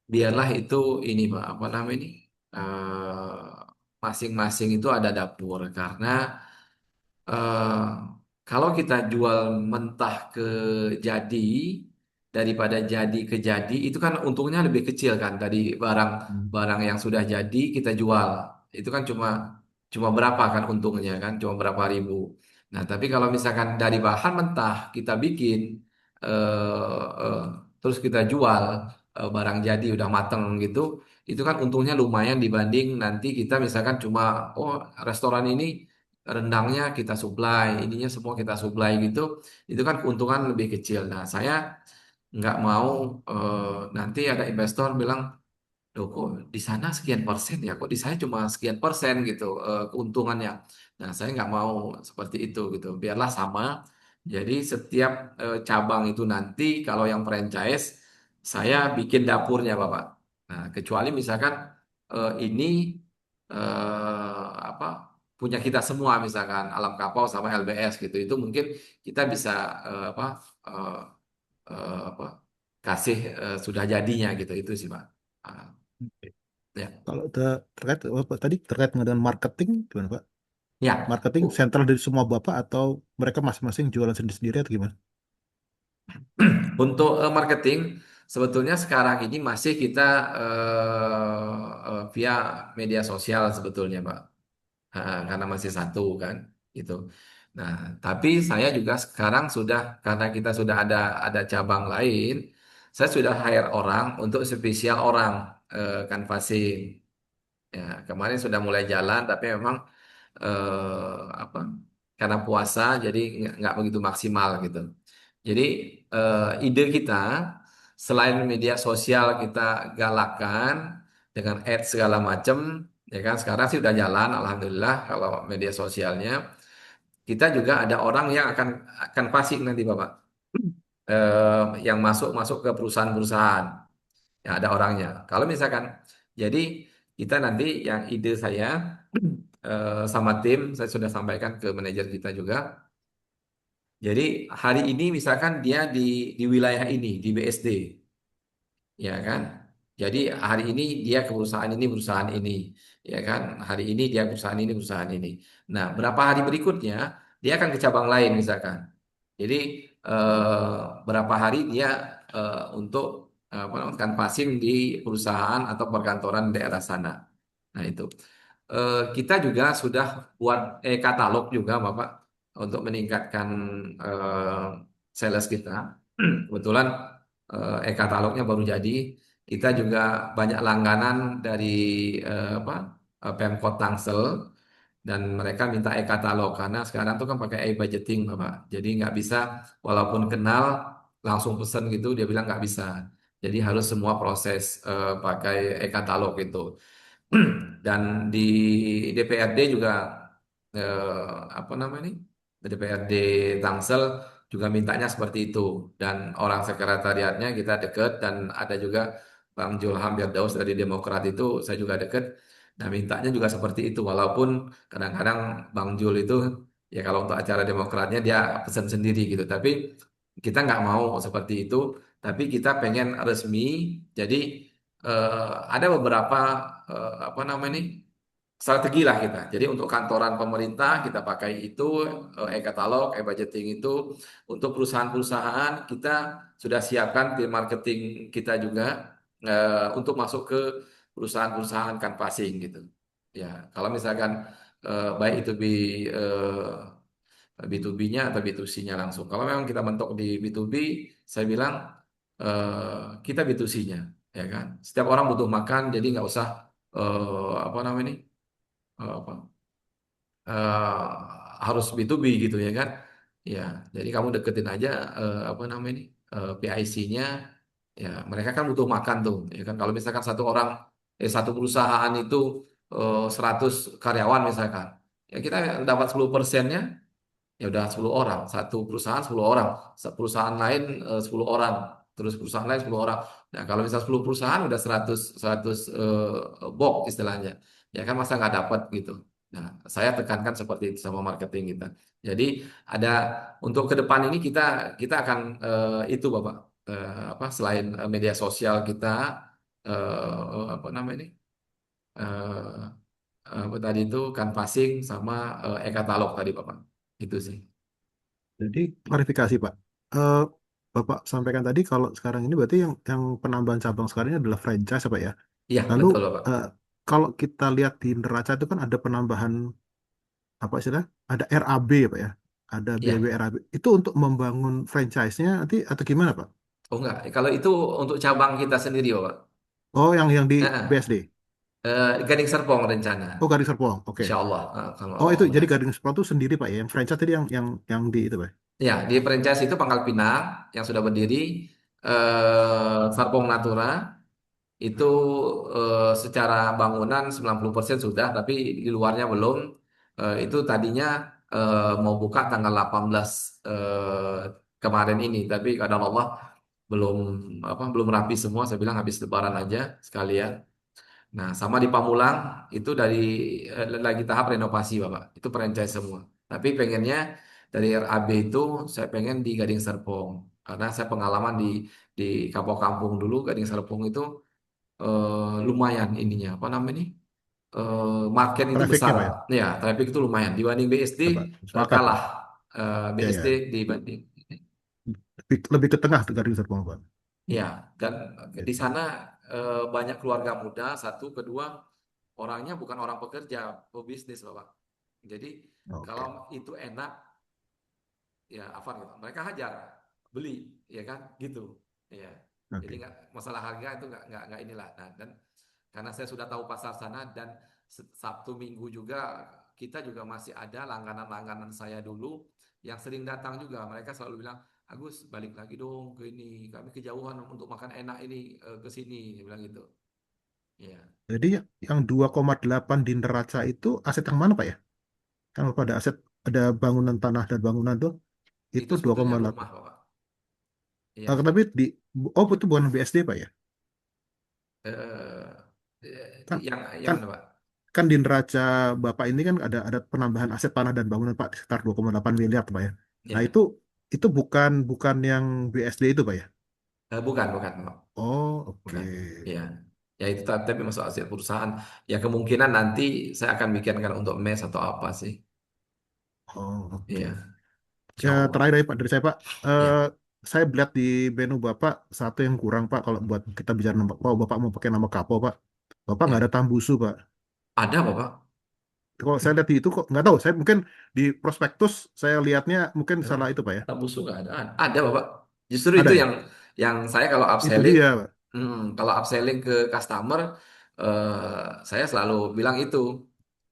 biarlah itu ini Pak, apa namanya ini? Masing-masing itu ada dapur karena eh, kalau kita jual mentah ke jadi daripada jadi ke jadi itu kan untungnya lebih kecil kan dari barang Hmm. barang yang sudah jadi kita jual itu kan cuma cuma berapa kan untungnya kan cuma berapa ribu. Nah tapi kalau misalkan dari bahan mentah kita bikin eh, terus kita jual barang jadi udah mateng gitu itu kan untungnya lumayan dibanding nanti kita misalkan cuma oh restoran ini rendangnya kita supply, ininya semua kita supply gitu, itu kan keuntungan lebih kecil. Nah, saya nggak mau nanti ada investor bilang, loh kok di sana sekian persen ya, kok di saya cuma sekian persen gitu keuntungannya. Nah, saya nggak mau seperti itu gitu, biarlah sama. Jadi setiap cabang itu nanti kalau yang franchise, saya bikin dapurnya, Bapak. Nah, kecuali misalkan ini apa punya kita semua misalkan Alam Kapau sama LBS gitu itu mungkin kita bisa apa eh, apa kasih sudah jadinya gitu itu sih Pak. Ah, Oke. ya Kalau terkait apa tadi terkait dengan marketing gimana Pak? ya Marketing sentral dari semua Bapak atau mereka masing-masing jualan sendiri-sendiri atau gimana? untuk marketing sebetulnya sekarang ini masih kita via media sosial sebetulnya Pak. Karena masih satu kan gitu. Nah, tapi saya juga sekarang sudah karena kita sudah ada cabang lain, saya sudah hire orang untuk spesial orang canvassing. Ya, kemarin sudah mulai jalan, tapi memang apa? Karena puasa, jadi nggak begitu maksimal gitu. Jadi ide kita selain media sosial kita galakan dengan ads segala macam, ya kan sekarang sih udah jalan, alhamdulillah kalau media sosialnya. Kita juga ada orang yang akan passing nanti Bapak, yang masuk ke perusahaan-perusahaan. Ya ada orangnya. Kalau misalkan, jadi kita nanti yang ide saya sama tim, saya sudah sampaikan ke manajer kita juga. Jadi hari ini misalkan dia di wilayah ini, di BSD, ya kan? Jadi hari ini dia ke perusahaan ini, ya kan? Hari ini dia ke perusahaan ini, perusahaan ini. Nah, berapa hari berikutnya dia akan ke cabang lain misalkan. Jadi berapa hari dia untuk apa namanya canvassing di perusahaan atau perkantoran daerah sana. Nah itu kita juga sudah buat katalog juga Bapak untuk meningkatkan eh, sales kita. Kebetulan e-katalognya baru jadi. Kita juga banyak langganan dari apa Pemkot Tangsel dan mereka minta e-katalog karena sekarang tuh kan pakai e-budgeting Bapak. Jadi nggak bisa walaupun kenal langsung pesen gitu dia bilang nggak bisa. Jadi harus semua proses pakai e-katalog itu. Dan di DPRD juga apa namanya ini? DPRD Tangsel juga mintanya seperti itu dan orang sekretariatnya kita deket dan ada juga Bang Julham Firdaus dari Demokrat itu saya juga deket. Nah mintanya juga seperti itu walaupun kadang-kadang Bang Jul itu ya kalau untuk acara Demokratnya dia pesan sendiri gitu tapi kita nggak mau seperti itu tapi kita pengen resmi jadi ada beberapa apa namanya ini strategi lah kita. Jadi untuk kantoran pemerintah kita pakai itu e-katalog, e-budgeting itu untuk perusahaan-perusahaan kita sudah siapkan tim marketing kita juga untuk masuk ke perusahaan-perusahaan canvassing gitu. Ya, kalau misalkan baik itu B2B-nya atau B2C-nya langsung. Kalau memang kita mentok di B2B, saya bilang kita B2C-nya, ya kan. Setiap orang butuh makan, jadi nggak usah apa namanya ini apa harus B2B gitu ya kan. Ya, jadi kamu deketin aja apa namanya ini PIC-nya. Ya, mereka kan butuh makan tuh, ya kan. Kalau misalkan satu orang satu perusahaan itu 100 karyawan misalkan. Ya kita dapat 10%-nya, ya udah 10 orang. Satu perusahaan 10 orang. Perusahaan lain 10 orang. Terus perusahaan lain 10 orang. Nah, kalau misal 10 perusahaan udah 100 box istilahnya. Ya kan masa nggak dapat gitu. Nah, saya tekankan seperti itu sama marketing kita. Jadi ada untuk ke depan ini kita akan itu Bapak apa selain media sosial kita apa namanya ini eh, apa tadi itu canvassing sama e-katalog tadi Bapak. Itu sih. Jadi klarifikasi Pak. Eh, Bapak sampaikan tadi kalau sekarang ini berarti yang penambahan cabang sekarang ini adalah franchise apa ya? Iya, Lalu betul Bapak. eh, kalau kita lihat di neraca itu kan ada penambahan apa istilah? Ada RAB ya Pak ya? Ada Iya. BWRAB. Itu untuk membangun franchise-nya nanti atau gimana Pak? Oh enggak, kalau itu untuk cabang kita sendiri Bapak. Oh, yang di Nah, BSD. Gading Serpong rencana. Oh, Gading Serpong. Oke. Insya Allah. Kalau Oh, itu jadi udah. Gading Serpong itu sendiri Pak ya. Yang franchise tadi yang di itu Pak. Ya, di franchise itu Pangkal Pinang yang sudah berdiri. Serpong Natura itu secara bangunan 90% sudah, tapi di luarnya belum. Itu tadinya mau buka tanggal 18 kemarin ini, tapi kadang Allah belum belum rapi semua. Saya bilang habis Lebaran aja sekalian. Nah, sama di Pamulang itu dari lagi tahap renovasi, Bapak. Itu franchise semua. Tapi pengennya dari RAB itu saya pengen di Gading Serpong. Karena saya pengalaman di Kapok Kampung dulu, Gading Serpong itu lumayan ininya. Apa namanya ini? Market itu Trafficnya besar. Pak ya. Ya, traffic itu lumayan. Dibanding BSD Ya Pak. Sepakat kalah. Pak. Ya BSD ya. dibanding. Lebih ke tengah tuh Gading Serpong Pak. Ya, dan Ya. di sana banyak keluarga muda. Satu, kedua orangnya bukan orang pekerja, pebisnis Bapak. Jadi kalau Oke. itu enak, ya apa gitu, mereka hajar, beli, ya kan, gitu, ya. Jadi Oke. nggak masalah harga itu nggak inilah. Nah, dan karena saya sudah tahu pasar sana dan Sabtu Minggu juga kita juga masih ada langganan-langganan saya dulu yang sering datang juga. Mereka selalu bilang, Agus balik lagi dong ke ini, kami kejauhan untuk makan enak ini ke sini, dia bilang gitu. Ya, Jadi yang 2,8 di neraca itu aset yang mana Pak ya? Kan Bapak ada aset, ada bangunan tanah dan bangunan tuh. Itu itu dua koma sebetulnya rumah delapan. Bapak. Ya. Tapi oh itu bukan BSD Pak ya? Eh, Kan yang kan mana Pak? kan di neraca Bapak ini kan ada penambahan aset tanah dan bangunan Pak sekitar 2,8 miliar Pak ya. Nah, Ya, itu bukan bukan yang BSD itu Pak ya. bukan Pak. Oh, Bukan. oke. Ya, ya itu tapi masuk aset perusahaan. Ya kemungkinan nanti saya akan bikinkan untuk mes atau apa sih? Oh, oke. Iya, Ya, Insya Allah. terakhir dari saya Pak. Ya, Saya lihat di menu Bapak satu yang kurang Pak kalau buat kita bicara nama, kalau Bapak mau pakai nama Kapo Pak. Bapak nggak ya. ada tambusu Pak. Ada Bapak. Kalau saya lihat di itu kok nggak tahu. Saya mungkin di prospektus saya lihatnya mungkin Eh, salah itu Pak ya. tak busuk nggak ada. Ada Bapak. Justru itu Ada ya. yang saya kalau Itu upselling, dia Pak. kalau upselling ke customer, saya selalu bilang itu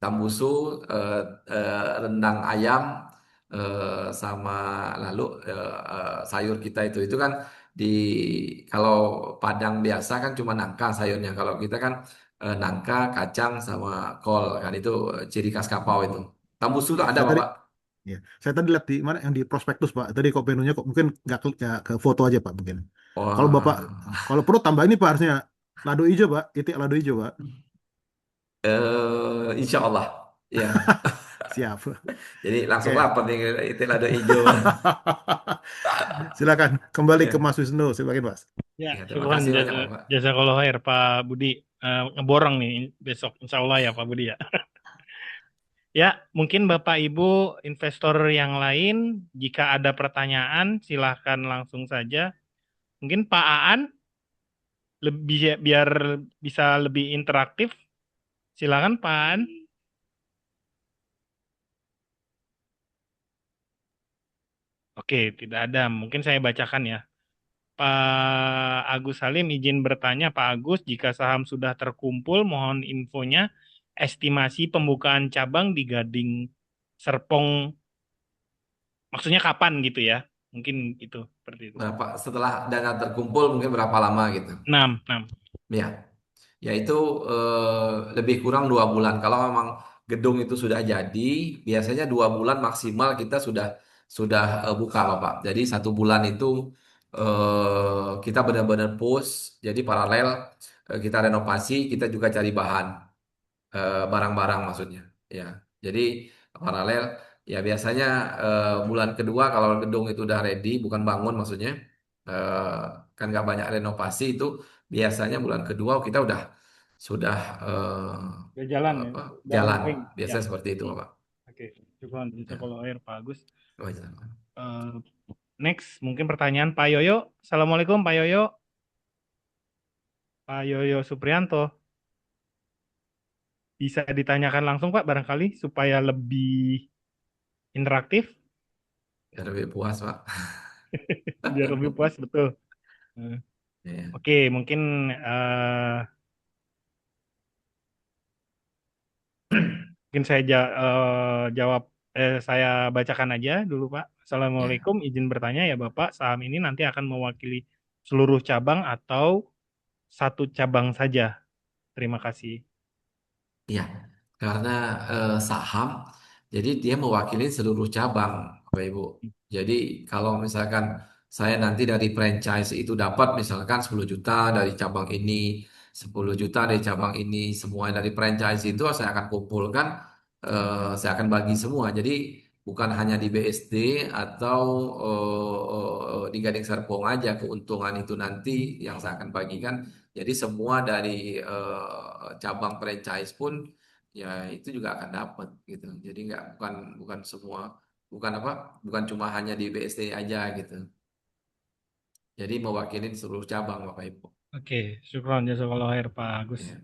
tambusu, eh, rendang ayam, sama lalu sayur kita itu kan di kalau Padang biasa kan cuma nangka sayurnya. Kalau kita kan nangka, kacang sama kol kan itu ciri khas Kapau itu. Tambusu itu Ya, ada saya tadi Bapak. ya, saya tadi lihat di mana yang di prospektus Pak. Tadi kok menunya kok mungkin nggak ke foto aja Pak mungkin. Kalau Bapak Wah. kalau perlu tambah ini Pak harusnya lado hijau Pak. Itik lado hijau Pak. Insya Allah. Ya, Siap. jadi langsung Oke. lapar nih itu lado hijau. Silakan kembali ke Ya, Mas Wisnu. Silakan Mas. Ya, ya terima syukuran kasih banyak Bapak. jazakallahu khair Pak Budi. Ngeborong nih besok insya Allah ya Pak Budi ya. Ya, mungkin Bapak Ibu investor yang lain, jika ada pertanyaan silahkan langsung saja. Mungkin Pak Aan lebih biar bisa lebih interaktif. Silakan Pak Aan. Oke, tidak ada. Mungkin saya bacakan ya. Pak Agus Salim izin bertanya, Pak Agus, jika saham sudah terkumpul, mohon infonya estimasi pembukaan cabang di Gading Serpong, maksudnya kapan gitu ya? Mungkin itu seperti itu. Berapa setelah dana terkumpul mungkin berapa lama gitu? 6, 6. Ya. yaitu lebih kurang 2 bulan. Kalau memang gedung itu sudah jadi, biasanya 2 bulan maksimal kita sudah buka, Bapak. Jadi 1 bulan itu kita benar-benar push, jadi paralel kita renovasi, kita juga cari bahan, barang-barang maksudnya. Ya, jadi paralel. Ya biasanya bulan kedua kalau gedung itu udah ready, bukan bangun maksudnya, eh, kan nggak banyak renovasi itu. Biasanya bulan kedua kita sudah Udah jalan ya, apa udah jalan. ongoing. Ya. Biasanya seperti itu, Bapak. Oke, syukron Ya. jazakallahu khair Pak Agus. Oh, iya. Eh, Next, mungkin pertanyaan Pak Yoyo. Assalamualaikum Pak Yoyo. Pak Yoyo Suprianto. Bisa ditanyakan langsung Pak barangkali supaya lebih interaktif, Biar lebih puas, Pak. biar lebih puas betul. Eh, Ya. Oke, mungkin mungkin jawab, saya bacakan aja dulu Pak. Ya. Assalamualaikum, izin bertanya ya Bapak, saham ini nanti akan mewakili seluruh cabang atau satu cabang saja? Terima kasih. Iya, karena saham, jadi dia mewakili seluruh cabang, Bapak Ibu. Jadi kalau misalkan saya nanti dari franchise itu dapat misalkan 10 juta dari cabang ini, 10 juta dari cabang ini, semua dari franchise itu saya akan kumpulkan, saya akan bagi semua. Jadi bukan hanya di BSD atau di Gading Serpong aja keuntungan itu nanti yang saya akan bagikan. Jadi semua dari cabang franchise pun ya itu juga akan dapat gitu. Jadi nggak bukan bukan semua bukan apa bukan cuma hanya di BSD aja gitu. Jadi mewakili seluruh cabang, Bapak Ibu. Oke, syukron jazakallahu khair Pak Agus. Ya.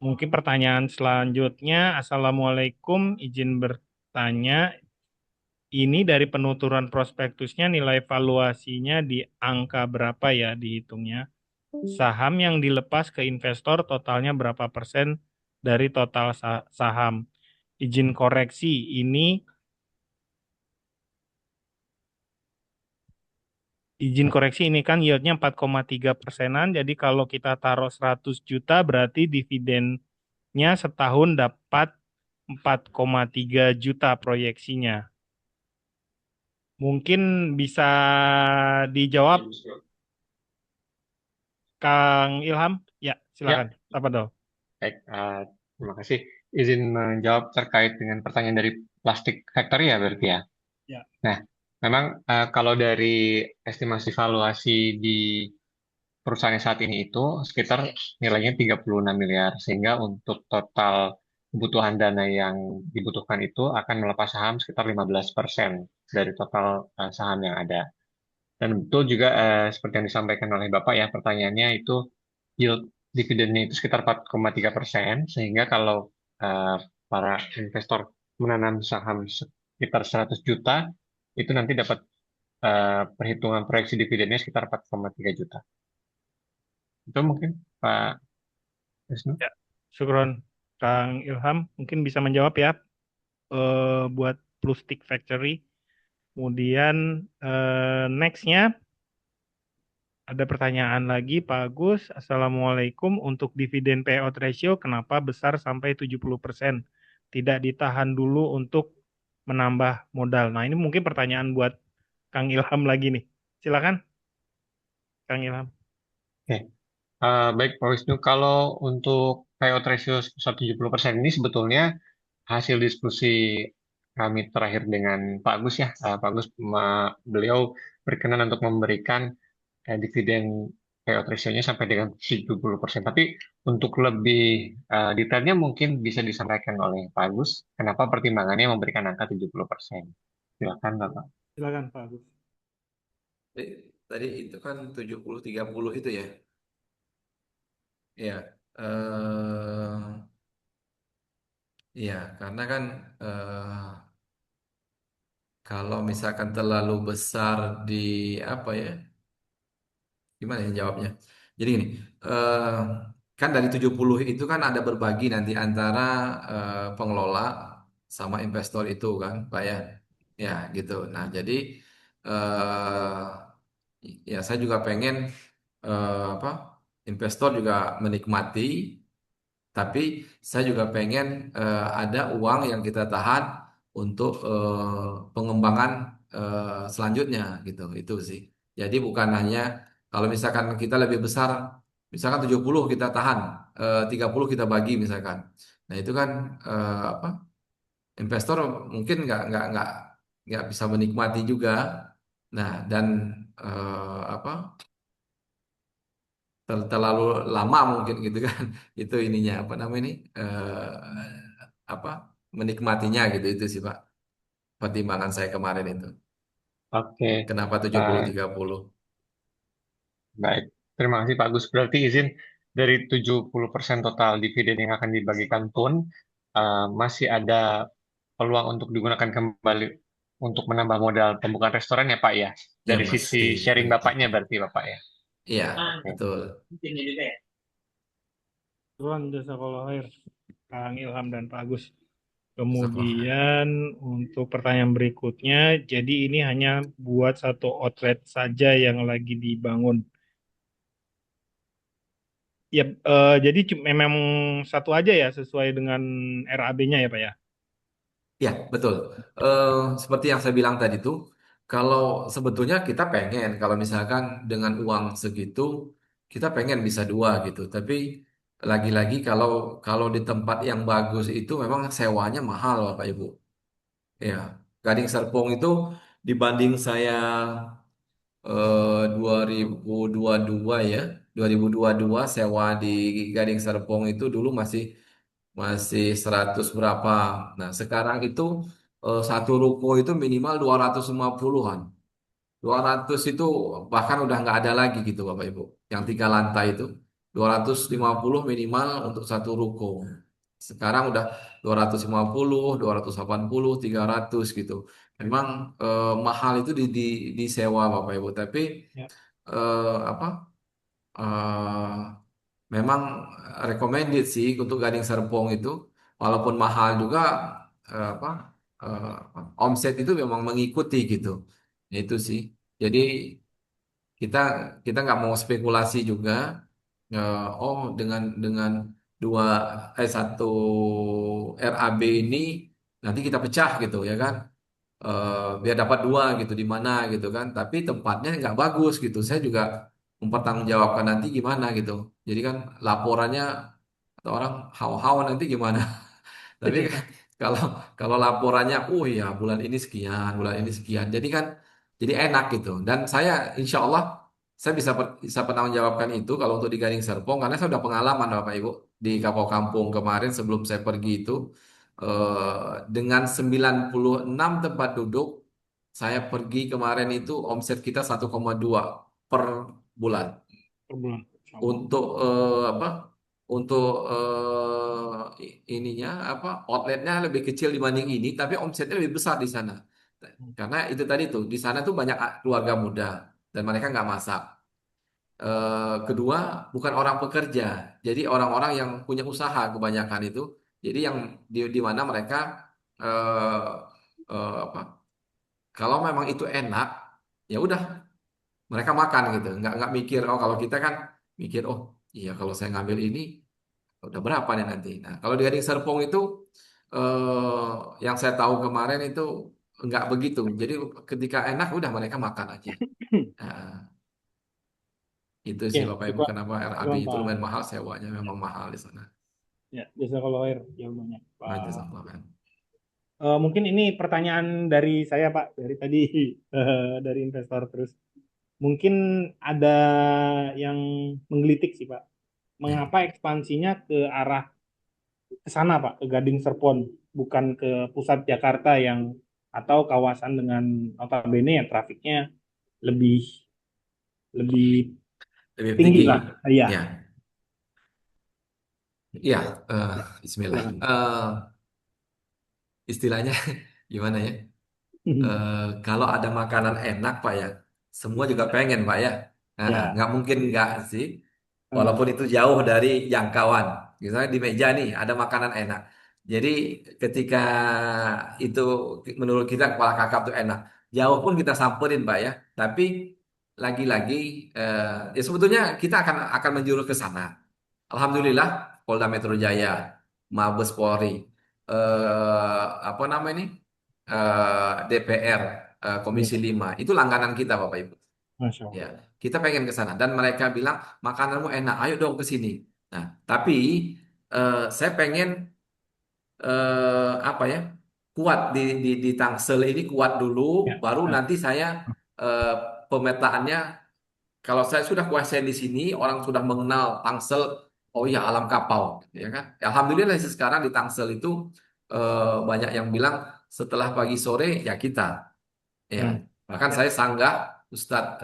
Mungkin pertanyaan selanjutnya, Assalamualaikum, izin bertanya, ini dari penuturan prospektusnya nilai valuasinya di angka berapa ya dihitungnya? Saham yang dilepas ke investor totalnya berapa persen dari total saham? Izin koreksi, ini kan yieldnya 4,3%-an, jadi kalau kita taruh 100 juta berarti dividennya setahun dapat 4,3 juta proyeksinya. Mungkin bisa dijawab Kang Ilham? Ya, silakan. Ya, Apa dong? baik. Terima kasih. Izin menjawab terkait dengan pertanyaan dari Plastic Factory ya berarti ya. Ya. Nah, memang kalau dari estimasi valuasi di perusahaan saat ini itu sekitar nilainya 36 miliar. Sehingga untuk total kebutuhan dana yang dibutuhkan itu akan melepas saham sekitar 15% dari total saham yang ada. Dan betul juga seperti yang disampaikan oleh Bapak ya, pertanyaannya itu yield dividennya itu sekitar 4,3%, sehingga kalau eh, para investor menanam saham sekitar 100 juta, itu nanti dapat perhitungan proyeksi dividennya sekitar 4,3 juta. Itu mungkin Pak Wisnu. Ya, syukron Kang Ilham. Mungkin bisa menjawab ya buat Plustik Factory. Kemudian nextnya ada pertanyaan lagi Pak Agus. Assalamualaikum. Untuk dividen payout ratio kenapa besar sampai 70%? Tidak ditahan dulu untuk menambah modal. Nah, ini mungkin pertanyaan buat Kang Ilham lagi nih. Silakan, Kang Ilham. Oke. Baik Pak Wisnu, kalau untuk payout ratio 170% ini sebetulnya hasil diskusi kami terakhir dengan Pak Agus ya. Pak Agus, beliau berkenan untuk memberikan dividen payout ratio-nya sampai dengan 70%. Tapi untuk lebih detailnya mungkin bisa disampaikan oleh Pak Agus, kenapa pertimbangannya memberikan angka 70%. Silakan Bapak. Silakan Pak Agus. Tadi itu kan 70-30 itu ya. Ya. Ya, karena kan kalau misalkan terlalu besar di apa ya? Gimana ya jawabnya? Jadi gini, eh, kan dari 70 itu kan ada berbagi nanti antara pengelola sama investor itu kan, Pak ya. Ya, gitu. Nah, jadi ya saya juga pengen apa? investor juga menikmati, tapi saya juga pengen ada uang yang kita tahan untuk pengembangan selanjutnya gitu. Itu sih. Jadi bukan hanya kalau misalkan kita lebih besar, misalkan 70 kita tahan, 30 kita bagi misalkan. Nah, itu kan apa? Investor mungkin nggak bisa menikmati juga. Nah, dan apa? Terlalu lama mungkin gitu kan. Itu ininya apa namanya ini? Apa? Menikmatinya gitu itu sih Pak. Pertimbangan saya kemarin itu. Oke, Kenapa 70 eh, 30? baik. Terima kasih Pak Gus. Berarti izin dari 70% total dividen yang akan dibagikan pun masih ada peluang untuk digunakan kembali untuk menambah modal pembukaan restoran ya Pak ya. Ya Dari sisi mesti sharing begitu. bapaknya berarti Bapak ya. Iya, Oke. betul. Tuhan jazakallah khair, Kang Ilham dan Pak Agus. Jazakallah. Kemudian untuk pertanyaan berikutnya, jadi ini hanya buat satu outlet saja yang lagi dibangun. Ya, jadi memang satu aja ya sesuai dengan RAB-nya ya Pak ya. Ya, betul. Eh, Seperti yang saya bilang tadi tuh, kalau sebetulnya kita pengen, kalau misalkan dengan uang segitu, kita pengen bisa dua gitu. Tapi lagi-lagi kalau kalau di tempat yang bagus itu memang sewanya mahal, Bapak Ibu. Ya, Gading Serpong itu dibanding saya 2022 ya, 2022 sewa di Gading Serpong itu dulu masih masih 100 berapa. Nah, sekarang itu satu ruko itu minimal 250-an. 200 itu bahkan udah nggak ada lagi gitu Bapak Ibu. Yang 3 lantai itu 250 minimal untuk satu ruko. Sekarang udah 250, 280, 300 gitu. Memang mahal itu disewa Bapak Ibu. Tapi Ya. apa? Memang recommended sih untuk Gading Serpong itu, walaupun mahal juga apa omset itu memang mengikuti gitu. Itu sih. Jadi kita kita nggak mau spekulasi juga. Oh dengan dua satu RAB ini nanti kita pecah gitu ya kan. Biar dapat dua gitu di mana gitu kan. Tapi tempatnya nggak bagus gitu. Saya juga mempertanggungjawabkan nanti gimana gitu. Jadi kan laporannya atau orang hawa-hawa nanti gimana. Tapi kan kalau kalau laporannya, oh ya bulan ini sekian, bulan ini sekian. Jadi kan jadi enak gitu. Dan saya insya Allah saya bisa bertanggungjawabkan itu kalau untuk di Gading Serpong karena saya sudah pengalaman Bapak Ibu di Kapau Kampung kemarin sebelum saya pergi itu dengan 96 tempat duduk saya pergi kemarin itu omset kita 1,2 per bulan Per bulan. Insyaallah. untuk apa untuk ininya apa outletnya lebih kecil dibanding ini tapi omsetnya lebih besar di sana karena itu tadi tuh di sana tuh banyak keluarga muda dan mereka nggak masak. Kedua bukan orang pekerja jadi orang-orang yang punya usaha kebanyakan itu jadi yang di mana mereka eh, apa kalau memang itu enak ya udah mereka makan gitu nggak mikir oh kalau kita kan mikir oh iya kalau saya ngambil ini udah berapa nih nanti. Nah, kalau di Gading Serpong itu yang saya tahu kemarin itu nggak begitu. Jadi ketika enak udah mereka makan aja. Nah, itu Oke, sih Bapak Ibu coba kenapa RAB coba itu Pak. lumayan mahal sewanya memang mahal di sana. Ya, jazakallah khair jawabannya, Nah, itu Pak. sama, kan. Mungkin ini pertanyaan dari saya, Pak, dari tadi dari investor terus. Mungkin ada yang menggelitik sih, Pak. Ya. Mengapa ekspansinya ke arah ke sana, Pak, ke Gading Serpong, bukan ke pusat Jakarta yang atau kawasan dengan notabene ya trafiknya lebih lebih Lebih tinggi tinggi. lah. Iya, Ya, ya. Bismillah. silakan. Istilahnya gimana ya? Kalau ada makanan enak Pak ya, semua juga pengen Pak ya. Nah, Ya, nggak mungkin nggak sih. eh, Walaupun itu jauh dari jangkauan. Misalnya di meja nih ada makanan enak. Jadi ketika itu menurut kita kepala kakap tuh enak. Jauh pun kita samperin Pak ya. Tapi lagi-lagi ya sebetulnya kita akan menjuru ke sana. Alhamdulillah Polda Metro Jaya, Mabes Polri, apa nama ini, DPR, Ya, Komisi 5 itu langganan kita Bapak Ibu. Masya Ya, Allah. kita pengen ke sana dan mereka bilang makananmu enak, ayo dong ke sini. Nah, tapi saya pengen apa ya, kuat di Tangsel ini kuat dulu, Ya, baru ya, nanti saya eh, pemetaannya. Kalau saya sudah kuasai di sini, orang sudah mengenal Tangsel, oh iya alam kapau, ya kan? Alhamdulillah sekarang di Tangsel itu banyak yang bilang setelah pagi sore ya kita, ya. hmm, Bahkan ya, saya sanggah Ustadz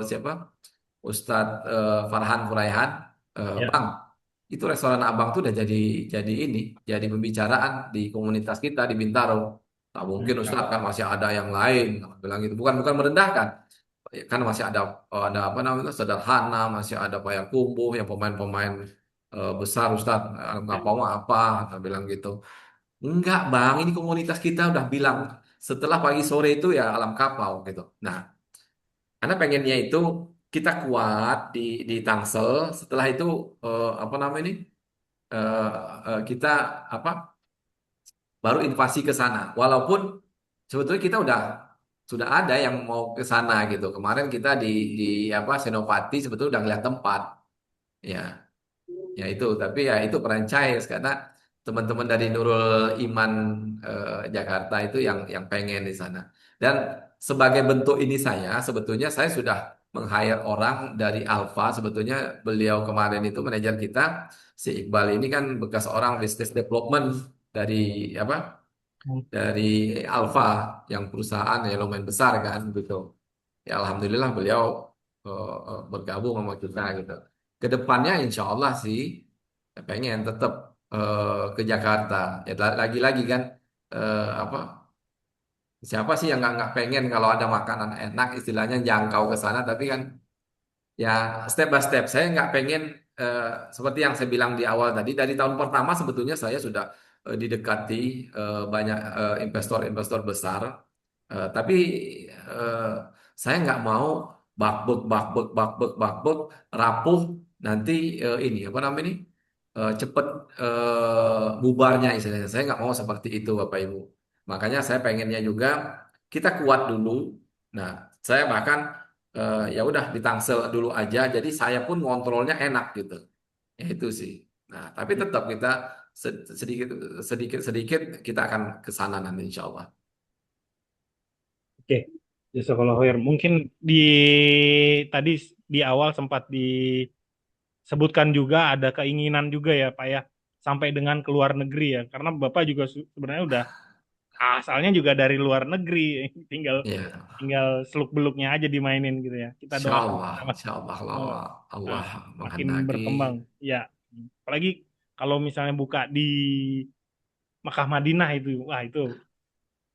siapa? Ustadz Farhan Furaihan, ya, Bang, itu restoran Abang tuh udah jadi pembicaraan di komunitas kita di Bintaro. Tak mungkin Masya Ustadz Allah. kan masih ada yang lain, bilang gitu. Bukan bukan merendahkan, kan masih ada apa namanya sederhana, masih ada Payakumbuh yang pemain-pemain besar Ustadz, Ya, Kapau apa, saya bilang gitu. Enggak Bang, ini komunitas kita udah bilang setelah pagi sore itu ya alam kapau gitu. Nah, karena pengennya itu kita kuat di Tangsel, setelah itu apa namanya ini eh, kita apa baru invasi ke sana. Walaupun sebetulnya kita sudah ada yang mau ke sana gitu. Kemarin kita di apa Senopati sebetulnya udah ngeliat tempat. Ya, ya itu. Tapi ya itu franchise karena teman-teman dari Nurul Iman Jakarta itu yang pengen di sana. Dan sebagai bentuk ini sebetulnya saya sudah meng-hire orang dari Alfa. Sebetulnya beliau kemarin itu manajer kita si Iqbal ini kan bekas orang business development dari apa hmm, dari Alfa yang perusahaan yang lumayan besar kan gitu. Ya Alhamdulillah beliau bergabung sama kita gitu. Kedepannya insya Allah sih ya pengen tetap ke Jakarta. Ya lagi-lagi kan apa siapa sih yang nggak pengen kalau ada makanan enak istilahnya jangkau ke sana tapi kan ya step by step. Saya nggak pengen eh, seperti yang saya bilang di awal tadi dari tahun pertama sebetulnya saya sudah didekati banyak investor-investor besar. Tapi eh, saya nggak mau bakbek bakbek bakbek bakbek rapuh nanti ini apa namanya ini cepet bubarnya istilahnya. Saya nggak mau seperti itu Bapak Ibu. Makanya saya pengennya juga kita kuat dulu. Nah, saya bahkan ya udah di Tangsel dulu aja. Jadi saya pun ngontrolnya enak gitu. Ya itu sih. Nah, tapi ya. tetap kita sedikit sedikit sedikit kita akan ke sana nanti insya Allah. Oke, Jazakallah khair. Mungkin di tadi di awal sempat disebutkan juga ada keinginan juga ya Pak ya, sampai dengan ke luar negeri ya. Karena Bapak juga sebenarnya udah asalnya juga dari luar negeri, tinggal Ya. tinggal seluk-beluknya aja dimainin gitu ya. Kita doakan sama Insya Allah eh, kalau Allah makin menghendaki. berkembang. Ya, apalagi kalau misalnya buka di Makkah Madinah itu, wah itu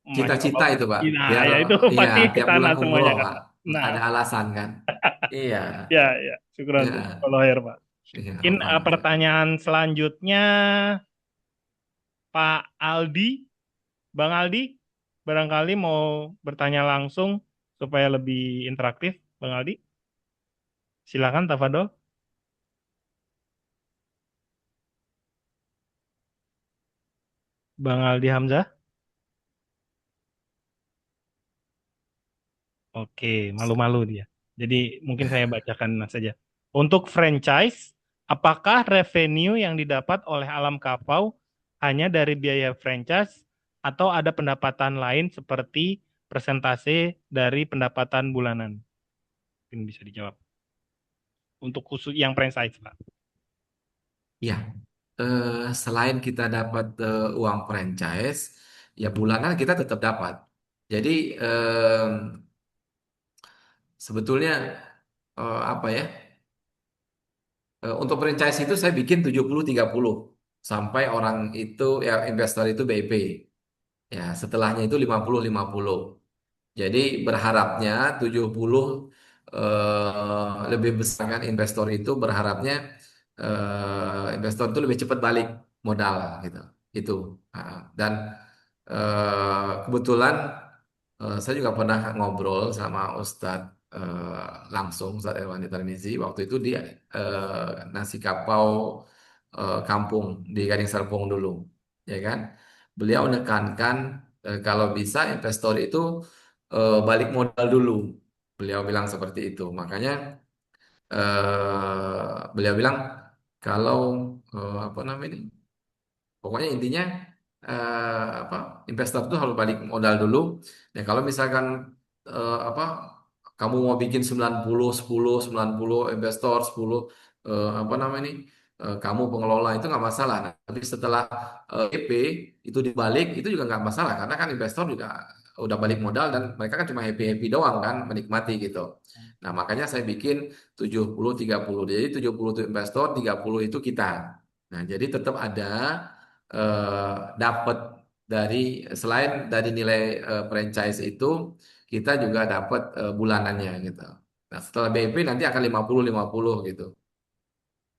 Masya Allah. Cita-cita itu Pak, Nah, biar ya itu iya pasti ke tiap sana bulan semuanya umroh kan. Pak, Nah, ada alasan kan. Iya, ya, ya, syukuran. iya, Kalau air, Pak. iya, Mungkin Alhamdulillah. pertanyaan selanjutnya, Pak Aldi, Bang Aldi, barangkali mau bertanya langsung supaya lebih interaktif, Bang Aldi. Silakan, Tafadol. Bang Aldi Hamzah. Oke, malu-malu dia. Jadi mungkin saya bacakan saja. Untuk franchise, apakah revenue yang didapat oleh Alam Kapau hanya dari biaya franchise atau ada pendapatan lain seperti persentase dari pendapatan bulanan? Mungkin bisa dijawab. Untuk khusus yang franchise, Pak. Iya, selain kita dapat uang franchise, ya bulanan kita tetap dapat. Jadi sebetulnya apa ya? Untuk franchise itu saya bikin 70-30 sampai orang itu ya investor itu BIP. Ya, setelahnya itu 50-50. Jadi berharapnya 70 lebih besar kan investor itu berharapnya investor itu lebih cepat balik modal gitu. Itu. Dan kebetulan saya juga pernah ngobrol sama Ustadz langsung Ustaz Irwandi Tarmizi waktu itu dia nasi kapau kampung di Gading Serpong dulu, ya kan? Beliau menekankan kalau bisa investor itu balik modal dulu. Beliau bilang seperti itu. Makanya beliau bilang kalau apa namanya ini, pokoknya intinya apa investor itu harus balik modal dulu. Dan kalau misalkan apa kamu mau bikin 90 10 90 investor 10 apa namanya ini kamu pengelola itu nggak masalah. Nah, tapi setelah EP itu dibalik itu juga nggak masalah karena kan investor juga udah balik modal dan mereka kan cuma happy-happy doang kan menikmati gitu. Nah, makanya saya bikin 70 30. Jadi 70 itu investor, 30 itu kita. Nah, jadi tetap ada dapat dari selain dari nilai franchise itu kita juga dapat bulanannya gitu. Nah, setelah BIP nanti akan 50-50 gitu.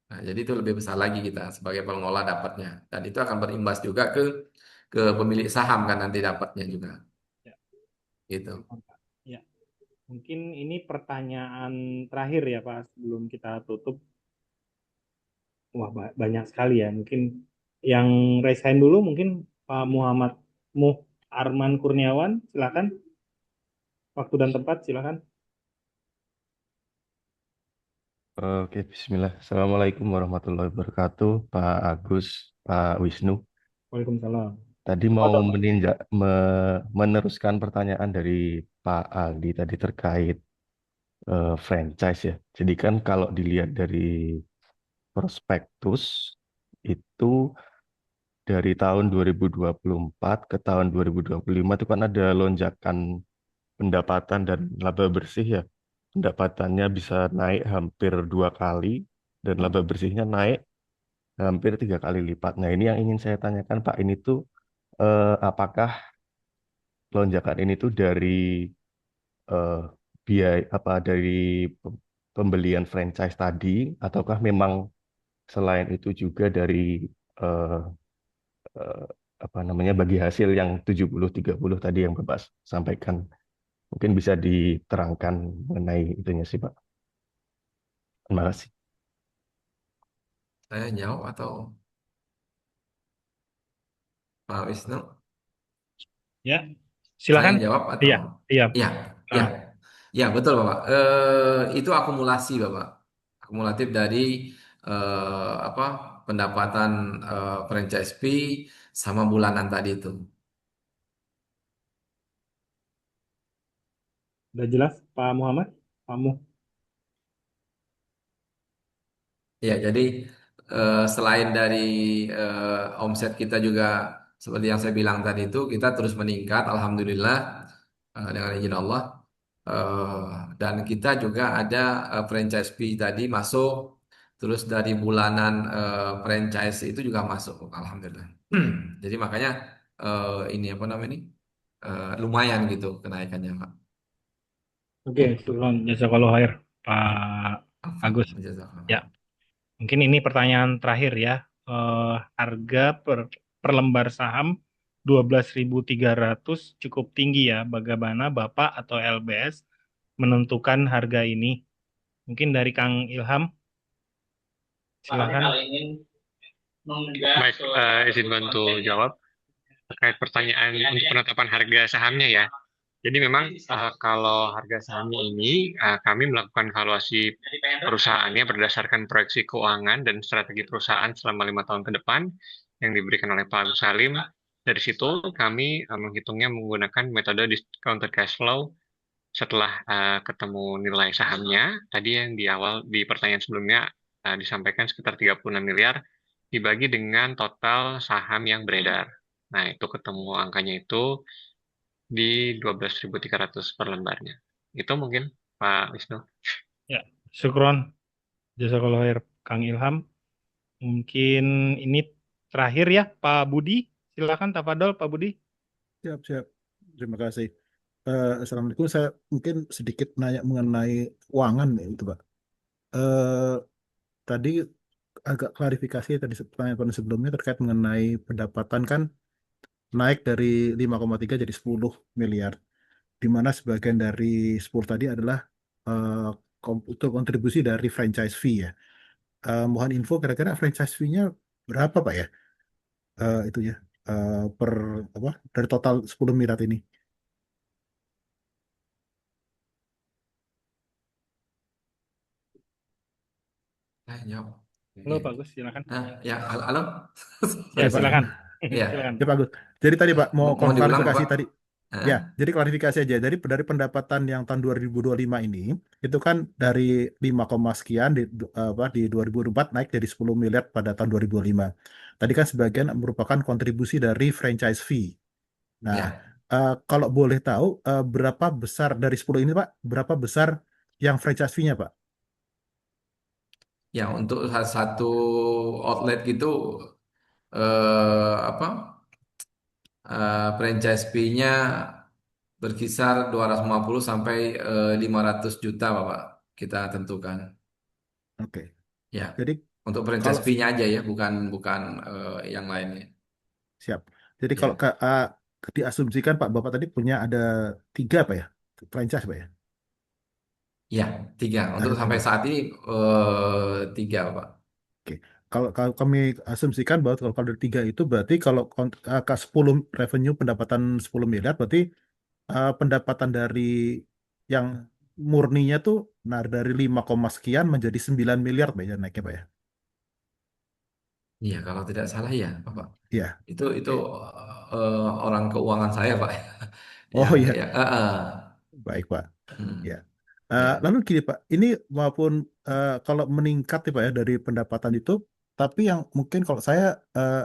Nah, jadi itu lebih besar lagi kita sebagai pengelola dapatnya dan itu akan berimbas juga ke pemilik saham kan nanti dapatnya juga Ya, gitu. ya. Mungkin ini pertanyaan terakhir ya Pak sebelum kita tutup. Wah, banyak sekali ya. Mungkin yang raise hand dulu mungkin Pak Muhammad Muh Arman Kurniawan, silakan. Waktu dan tempat, silakan. Oke, Bismillah. Assalamualaikum warahmatullahi wabarakatuh, Pak Agus, Pak Wisnu. Waalaikumsalam. Tadi mau meneruskan pertanyaan dari Pak Aldi tadi terkait franchise ya. Jadi kan kalau dilihat dari prospektus itu dari tahun 2024 ke tahun 2025 itu kan ada lonjakan pendapatan dan laba bersih ya. Pendapatannya bisa naik hampir 2 kali dan laba bersihnya naik hampir 3 kali lipat. Nah, ini yang ingin saya tanyakan, Pak. Ini tuh apakah lonjakan ini tuh dari eh, biaya apa dari pembelian franchise tadi, ataukah memang selain itu juga dari eh, eh, apa namanya bagi hasil yang 70-30 tadi yang Bapak sampaikan? Mungkin bisa diterangkan mengenai itunya sih, Pak. Terima kasih. Saya jawab atau Pak Wisnu? Ya, Saya silakan. jawab atau Iya, iya. ya, ya, Ah, ya betul Bapak. Itu akumulasi Bapak, akumulatif dari apa pendapatan franchise fee sama bulanan tadi itu. udah jelas Pak Muhammad? Pak Muh. Ya, jadi selain dari omset kita juga seperti yang saya bilang tadi itu kita terus meningkat, alhamdulillah dengan izin Allah. Eh, dan kita juga ada franchise fee tadi masuk, terus dari bulanan franchise itu juga masuk, alhamdulillah. Jadi makanya ini apa namanya ini lumayan gitu kenaikannya, Pak. Oke, syukron. Jazakallah khair, Pak Agus. Ya, Jazakallah. mungkin ini pertanyaan terakhir ya. Harga per lembar saham 12.300 cukup tinggi ya. Bagaimana Bapak atau LBS menentukan harga ini? Mungkin dari Kang Ilham, silakan. Baik, izin bantu jawab terkait pertanyaan untuk penetapan harga sahamnya ya. Jadi memang kalau harga sahamnya ini kami melakukan valuasi perusahaannya berdasarkan proyeksi keuangan dan strategi perusahaan selama 5 tahun ke depan yang diberikan oleh Pak Agus Salim. Dari situ kami menghitungnya menggunakan metode discounted cash flow setelah ketemu nilai sahamnya. Tadi yang di awal di pertanyaan sebelumnya disampaikan sekitar 36 miliar dibagi dengan total saham yang beredar. Nah, itu ketemu angkanya itu di 12.300 per lembarnya. Itu mungkin Pak Wisnu. Ya, syukron. Jazakallah khair, Kang Ilham. Mungkin ini terakhir ya, Pak Budi. Silakan, tafadhol, Pak Budi. Siap, siap. Terima kasih. Assalamualaikum. Saya mungkin sedikit nanya mengenai keuangan ya, itu, Pak. Eh, Tadi agak klarifikasi tadi pertanyaan sebelumnya terkait mengenai pendapatan kan naik dari 5,3 jadi 10 miliar. Di mana sebagian dari 10 tadi adalah untuk kontribusi dari franchise fee ya. Mohon info kira-kira franchise fee-nya berapa Pak ya? Itu ya per apa dari total 10 miliar ini. Jawab. Halo Ya. Pak Gus, silakan. Ya, halo. Ya, Ya Pak. silakan. Ya, Silakan. Ya Pak Gus. Jadi tadi Pak mau mau diulang klarifikasi apa? tadi. Hah? Ya, jadi klarifikasi aja. Jadi dari pendapatan yang tahun 2025 ini itu kan dari 5, sekian di 2024 naik jadi 10 miliar pada tahun 2025. Tadi kan sebagian merupakan kontribusi dari franchise fee. Nah, Ya, kalau boleh tahu berapa besar dari 10 ini Pak, berapa besar yang franchise fee-nya Pak? ya untuk satu outlet gitu apa franchise fee-nya berkisar 250 sampai 500 juta Bapak kita tentukan. Oke. Ya, Jadi untuk franchise kalau fee-nya aja ya, bukan bukan yang lainnya. siap. Jadi kalau Ya, diasumsikan Pak Bapak tadi punya ada 3 Pak ya? Franchise Pak ya? ya tiga. Untuk Ada sampai 3. saat ini tiga Pak. Oke. Kalau kami asumsikan bahwa kalau dari 3 itu berarti kalau angka 10 revenue pendapatan 10 miliar berarti pendapatan dari yang murninya tuh nah dari 5, sekian menjadi 9 miliar Pak ya naiknya Pak ya. Iya, kalau tidak salah ya Bapak. Iya. Itu Oke. orang keuangan saya Pak. Oh Yang iya, ya, baik Pak. Ya. hmm, ya, Lalu gini Pak, ini maupun kalau meningkat nih Pak ya dari pendapatan itu, tapi yang mungkin kalau saya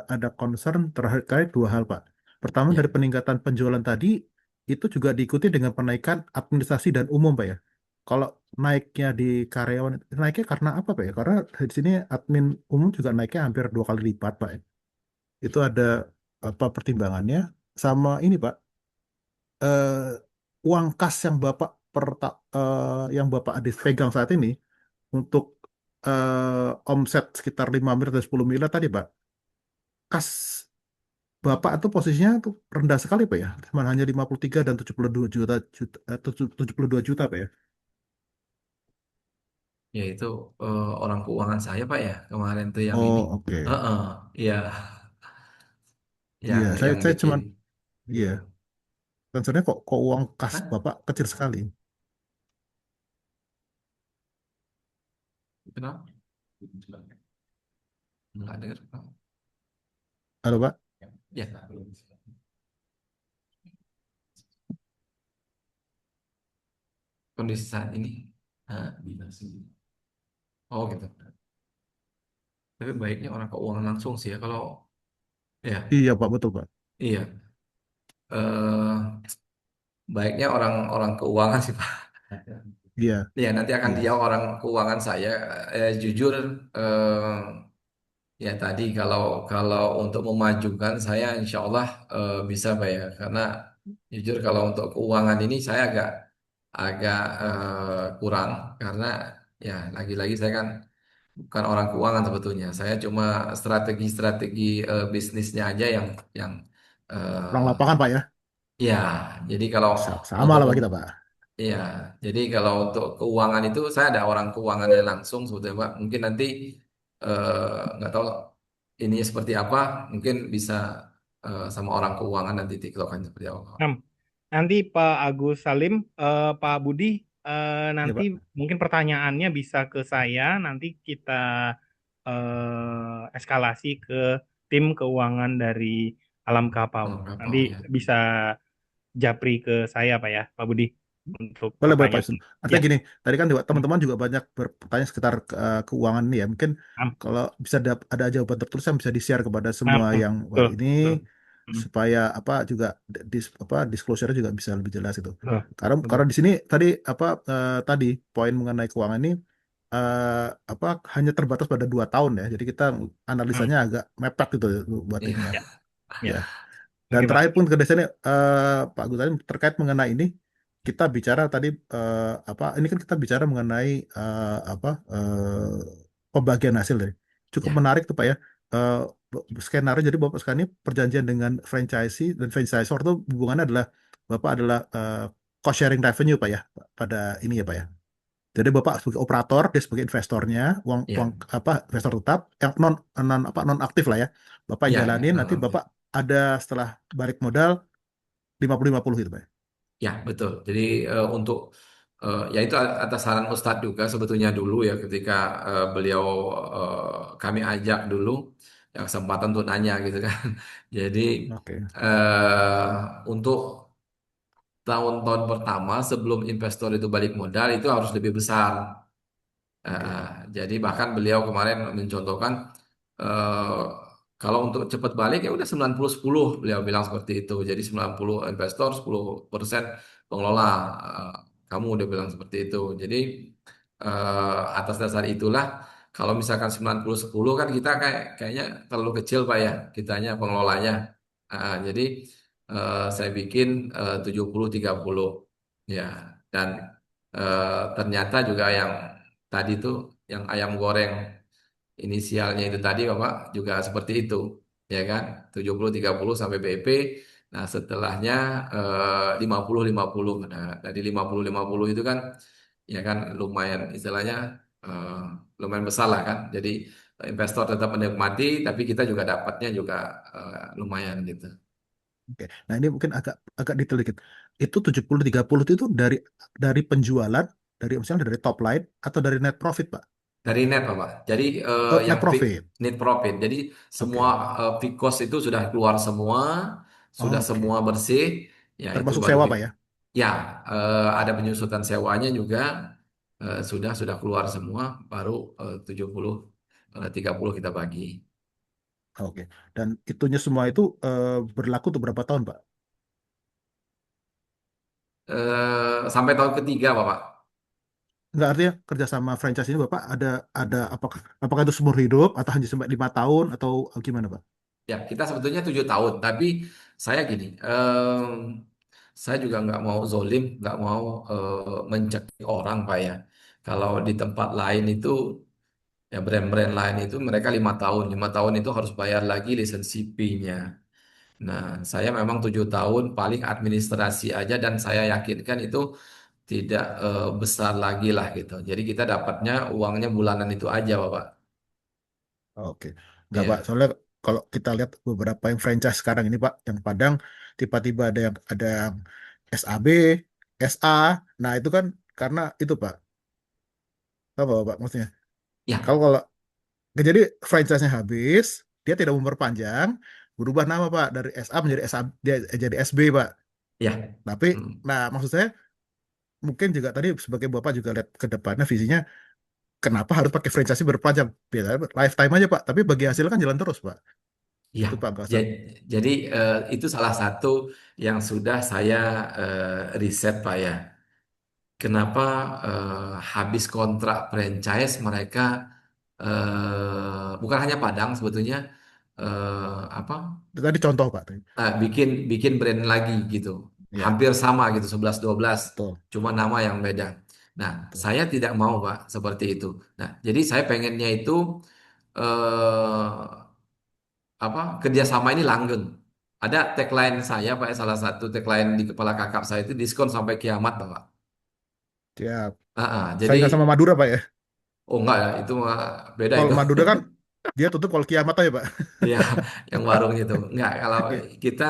ada concern terkait 2 hal Pak. Pertama dari ya, peningkatan penjualan tadi itu juga diikuti dengan penaikan administrasi dan umum Pak ya. Kalau naiknya di karyawan naiknya karena apa Pak ya? Karena di sini admin umum juga naiknya hampir 2 kali lipat Pak. Itu ada apa pertimbangannya? Sama ini Pak, eh, uang kas yang yang Bapak Adis pegang saat ini untuk omset sekitar 5 miliar dan 10 miliar tadi, Pak. Kas Bapak itu posisinya tuh rendah sekali, Pak ya. Cuma hanya 53 dan 72 72 juta, Pak ya. ya itu orang keuangan saya Pak ya kemarin tuh yang ini. Oh, oke. Heeh, ya, Iya, saya yang saya bikin. cuman iya, concernnya kok uang kas Hah? Bapak kecil sekali. Kenapa? Nggak dengar Pak. Halo, Pak? Ya, kondisi saat ini. Hah? Oh gitu. Tapi baiknya orang keuangan langsung sih ya kalau ya, Iya, Pak, betul, Pak. iya. Baiknya orang-orang keuangan sih Pak. Iya, Ya nanti akan iya. dijawab orang keuangan saya. Jujur ya tadi kalau kalau untuk memajukan saya insya Allah bisa Pak ya. Karena jujur kalau untuk keuangan ini saya agak agak kurang karena ya lagi-lagi saya kan bukan orang keuangan sebetulnya. Saya cuma strategi-strategi bisnisnya aja yang Orang eh, lapangan, Pak ya. ya. Jadi kalau Sama untuk lah, Pak kita, Pak. iya, jadi kalau untuk keuangan itu saya ada orang keuangannya langsung sebetulnya Pak. Mungkin nanti nggak tahu ini seperti apa, mungkin bisa sama orang keuangan nanti tiktokan seperti apa. Pak. Nah, nanti Pak Agus Salim, Pak Budi, Iya, nanti Pak. mungkin pertanyaannya bisa ke saya, nanti kita eskalasi ke tim keuangan dari Alam Kapau. Oh, berapa? Nanti Oh ya, bisa japri ke saya, Pak ya, Pak Budi, untuk Boleh, boleh Pak pertanyaan. Yusuf. Artinya Ya, gini, tadi kan juga hmm, teman-teman juga banyak bertanya sekitar keuangan ini ya. Mungkin am, kalau bisa ada jawaban tertulis yang bisa di-share kepada semua yang wah betul, ini betul, hmm, supaya apa juga apa disclosure juga bisa lebih jelas itu. betul, Karena betul. karena di sini tadi apa tadi poin mengenai keuangan ini apa hanya terbatas pada 2 tahun ya. Jadi kita Hmm, analisanya agak mepet gitu buat ini ya. iya, ya, ya, Ya. Dan oke Pak. terakhir pun ke desainnya Pak Gus tadi terkait mengenai ini kita bicara tadi apa ini kan kita bicara mengenai apa pembagian hasil deh. Cukup ya, menarik tuh Pak ya. Eh, Skenario jadi Bapak sekarang ini perjanjian dengan franchisee dan franchisor itu hubungannya adalah Bapak adalah cost sharing revenue Pak ya pada ini ya Pak ya. Jadi Bapak sebagai operator, dia sebagai investornya, uang uang Ya, apa investor tetap yang non aktif lah ya. Bapak yang ya, ya, jalanin, nanti non-aktif. Bapak ada setelah balik modal 50-50 gitu, Pak. Ya, betul. Jadi untuk ya itu atas saran Ustadz juga sebetulnya dulu ya ketika beliau kami ajak dulu ya kesempatan untuk nanya gitu kan. Jadi Oke. untuk tahun-tahun pertama sebelum investor itu balik modal itu harus lebih besar. Oke. Eh, jadi bahkan beliau kemarin mencontohkan eh, kalau untuk cepat balik ya udah 90-10 beliau bilang seperti itu. Jadi 90 investor, 10% pengelola. Eh, kamu udah bilang seperti itu. Jadi atas dasar itulah kalau misalkan 90-10 kan kita kayaknya terlalu kecil Pak ya kitanya pengelolanya. Jadi saya bikin 70-30 ya dan ternyata juga yang tadi tuh yang ayam goreng inisialnya itu tadi Bapak juga seperti itu ya kan 70-30 sampai BP. Nah setelahnya 50-50. Nah dari 50-50 itu kan ya kan lumayan istilahnya eh, lumayan besar lah kan. Jadi investor tetap menikmati tapi kita juga dapatnya juga lumayan gitu. Oke. Nah, ini mungkin agak agak detail dikit. Itu 70-30 itu dari penjualan, dari misalnya dari top line atau dari net profit, Pak? Dari net Bapak. Jadi Oh, yang net profit. net profit. Jadi semua Oke. fixed cost itu sudah keluar semua, sudah Oke. semua bersih. Ya itu Termasuk baru sewa, Pak ya? ya ada penyusutan sewanya juga sudah keluar semua, baru 70 30 kita bagi. Oke. Dan itunya semua itu berlaku untuk berapa tahun, Pak? Sampai tahun ketiga Bapak. Enggak, artinya kerjasama franchise ini Bapak ada apakah itu seumur hidup atau hanya sampai 5 tahun atau gimana, Pak? Ya, kita sebetulnya 7 tahun, tapi saya gini, saya juga nggak mau zolim, nggak mau mencekik orang, Pak ya. Kalau di tempat lain itu, ya brand-brand lain itu mereka 5 tahun, 5 tahun itu harus bayar lagi lisensi fee-nya. Nah, saya memang 7 tahun, paling administrasi aja, dan saya yakinkan itu tidak besar lagi lah gitu. Jadi kita dapatnya uangnya bulanan itu aja, Bapak. Oke. Enggak, Pak. Ya, Soalnya kalau kita lihat beberapa yang franchise sekarang ini, Pak, yang Padang tiba-tiba ada yang SAB, SA. Nah, itu kan karena itu, Pak. Apa, Pak, maksudnya? Kalau ya, kalau jadi franchise-nya habis, dia tidak memperpanjang, berubah nama, Pak, dari SA menjadi SA, dia jadi SB, Pak. ya. Tapi, Hmm. nah, maksud saya mungkin juga tadi sebagai Bapak juga lihat ke depannya visinya, kenapa harus pakai franchise berpanjang? Biar lifetime aja, Pak. Tapi bagi hasilnya kan jalan terus, Pak. Ya, Itu, Pak. Nggak usah. ja- jadi itu salah satu yang sudah saya riset Pak ya. Kenapa habis kontrak franchise mereka bukan hanya Padang sebetulnya apa Tadi contoh, Pak. Tadi. bikin bikin brand lagi gitu. Ya, Hampir sama gitu 11-12 betul. cuma nama yang beda. Nah, Betul. saya tidak mau Pak seperti itu. Nah, jadi saya pengennya itu eh, apa kerjasama ini langgeng. Ada tagline saya, Pak, salah satu tagline di kepala kakap saya itu diskon sampai kiamat, Pak. Ya, Jadi, saingan sama Madura, Pak ya. oh enggak ya, itu mah beda Kalau itu. Madura kan dia tutup kalau kiamat aja, Pak. Ya, yang warung itu. Enggak, kalau Iya. kita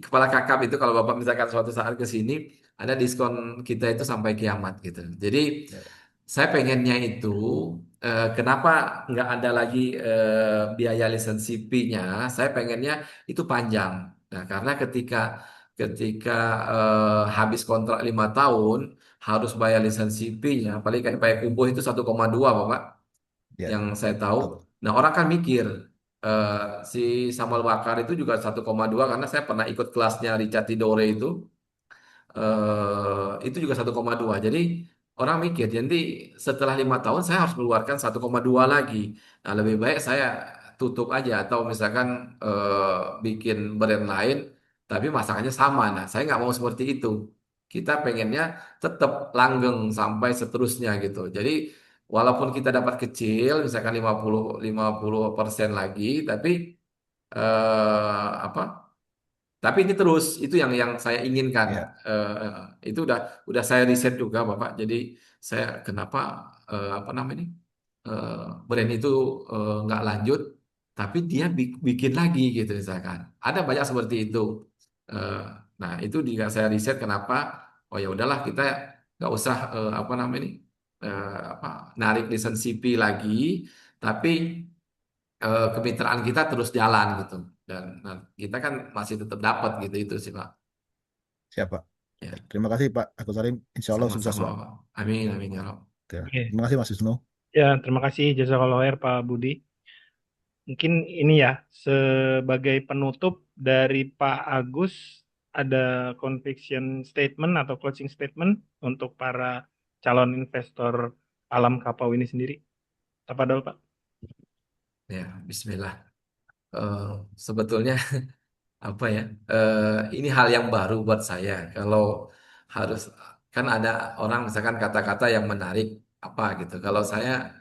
kepala kakap itu kalau Bapak misalkan suatu saat ke sini, ada diskon kita itu sampai kiamat gitu. Jadi, Ya, saya pengennya itu kenapa nggak ada lagi biaya lisensi fee-nya? Saya pengennya itu panjang. Nah, karena ketika habis kontrak 5 tahun harus bayar lisensi fee-nya, paling kayak Payakumbuh itu 1,2 Bapak, ya, yang saya tahu. betul. Nah, orang kan mikir eh, si sambal bakar itu juga 1,2 karena saya pernah ikut kelasnya Richard Tidore itu itu juga 1,2. Jadi orang mikir, nanti setelah 5 tahun saya harus mengeluarkan 1,2 lagi. Nah, lebih baik saya tutup aja atau misalkan bikin brand lain, tapi masakannya sama. Nah, saya nggak mau seperti itu. Kita pengennya tetap langgeng sampai seterusnya gitu. Jadi walaupun kita dapat kecil, misalkan 50% lagi, tapi apa? Tapi ini terus itu yang saya inginkan. Ya, Itu udah saya riset juga Bapak. Jadi saya kenapa apa namanya ini brand itu nggak lanjut, tapi dia bikin lagi gitu misalkan. Ada banyak seperti itu. Eh, nah itu juga saya riset kenapa. Oh ya udahlah kita nggak usah apa namanya ini apa narik lisensi P lagi, tapi kemitraan kita terus jalan gitu. Dan nah, kita kan masih tetap dapat gitu itu sih Pak. siapa? Ya, Terima kasih Pak Agus Salim. Insya Allah sukses sama-sama Pak. Pak. Amin, amin ya Rob. Oke. Oke. Terima kasih Mas Wisnu. Ya, terima kasih Jazakallah khair Pak Budi. Mungkin ini ya, sebagai penutup dari Pak Agus, ada conviction statement atau closing statement untuk para calon investor Alam Kapau ini sendiri. Apa dulu Pak? Ya, Bismillah. Eh, Sebetulnya apa ya? Ini hal yang baru buat saya. Kalau harus kan ada orang misalkan kata-kata yang menarik apa gitu. Kalau saya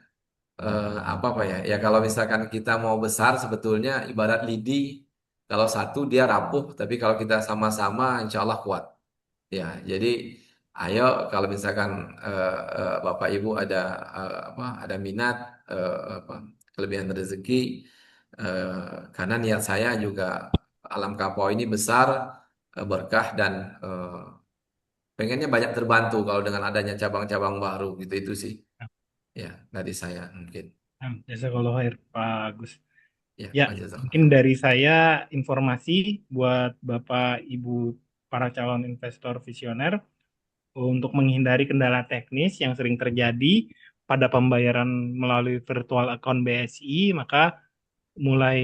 apa ya? Ya kalau misalkan kita mau besar sebetulnya ibarat lidi. Kalau satu dia rapuh, tapi kalau kita sama-sama insya Allah kuat. Ya, jadi ayo kalau misalkan Bapak Ibu ada apa ada minat apa kelebihan rezeki karena niat saya juga Alam Kapau ini besar berkah dan pengennya banyak terbantu kalau dengan adanya cabang-cabang baru gitu itu sih ya dari saya mungkin Jazakallah khair Pak Agus. ya Ya, Pak mungkin Jazakallah. dari saya informasi buat Bapak Ibu para calon investor visioner untuk menghindari kendala teknis yang sering terjadi pada pembayaran melalui virtual account BSI, maka mulai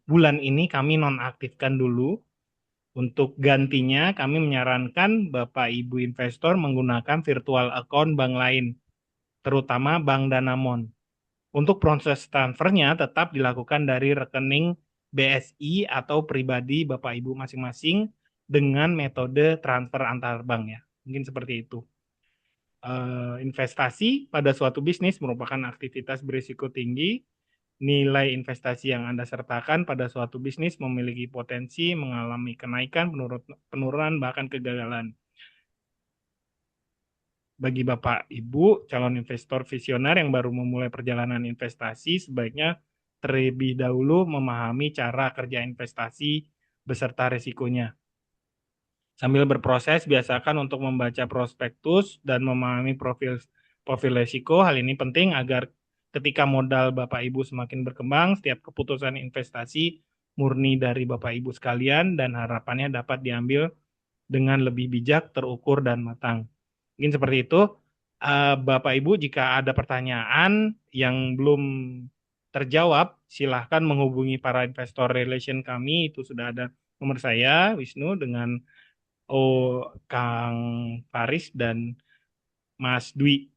bulan ini kami nonaktifkan dulu. Untuk gantinya, kami menyarankan Bapak Ibu investor menggunakan virtual account bank lain, terutama Bank Danamon. Untuk proses transfernya tetap dilakukan dari rekening BSI atau pribadi Bapak Ibu masing-masing dengan metode transfer antar bank ya. Mungkin seperti itu. Investasi pada suatu bisnis merupakan aktivitas berisiko tinggi. Nilai investasi yang Anda sertakan pada suatu bisnis memiliki potensi mengalami kenaikan, penurunan, bahkan kegagalan. Bagi Bapak Ibu calon investor visioner yang baru memulai perjalanan investasi, sebaiknya terlebih dahulu memahami cara kerja investasi beserta risikonya. Sambil berproses, biasakan untuk membaca prospektus dan memahami profil risiko. Hal ini penting agar ketika modal Bapak Ibu semakin berkembang, setiap keputusan investasi murni dari Bapak Ibu sekalian dan harapannya dapat diambil dengan lebih bijak, terukur, dan matang. Mungkin seperti itu. Bapak Ibu, jika ada pertanyaan yang belum terjawab, silahkan menghubungi para investor relation kami. Itu sudah ada nomor saya, Wisnu, dengan Kang Faris dan Mas Dwi.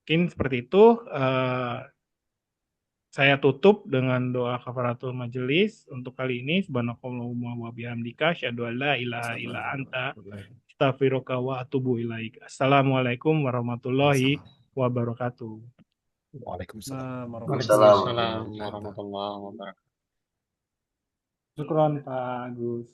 Mungkin seperti itu. Saya tutup dengan doa kafaratul majelis untuk kali ini. Subhanakallahumma wa bihamdika asyhadu an la ilaha illa anta astaghfiruka wa atubu ilaik. Assalamualaikum warahmatullahi wabarakatuh. Waalaikumsalam. Waalaikumsalam warahmatullahi wabarakatuh. Syukron Pak Agus.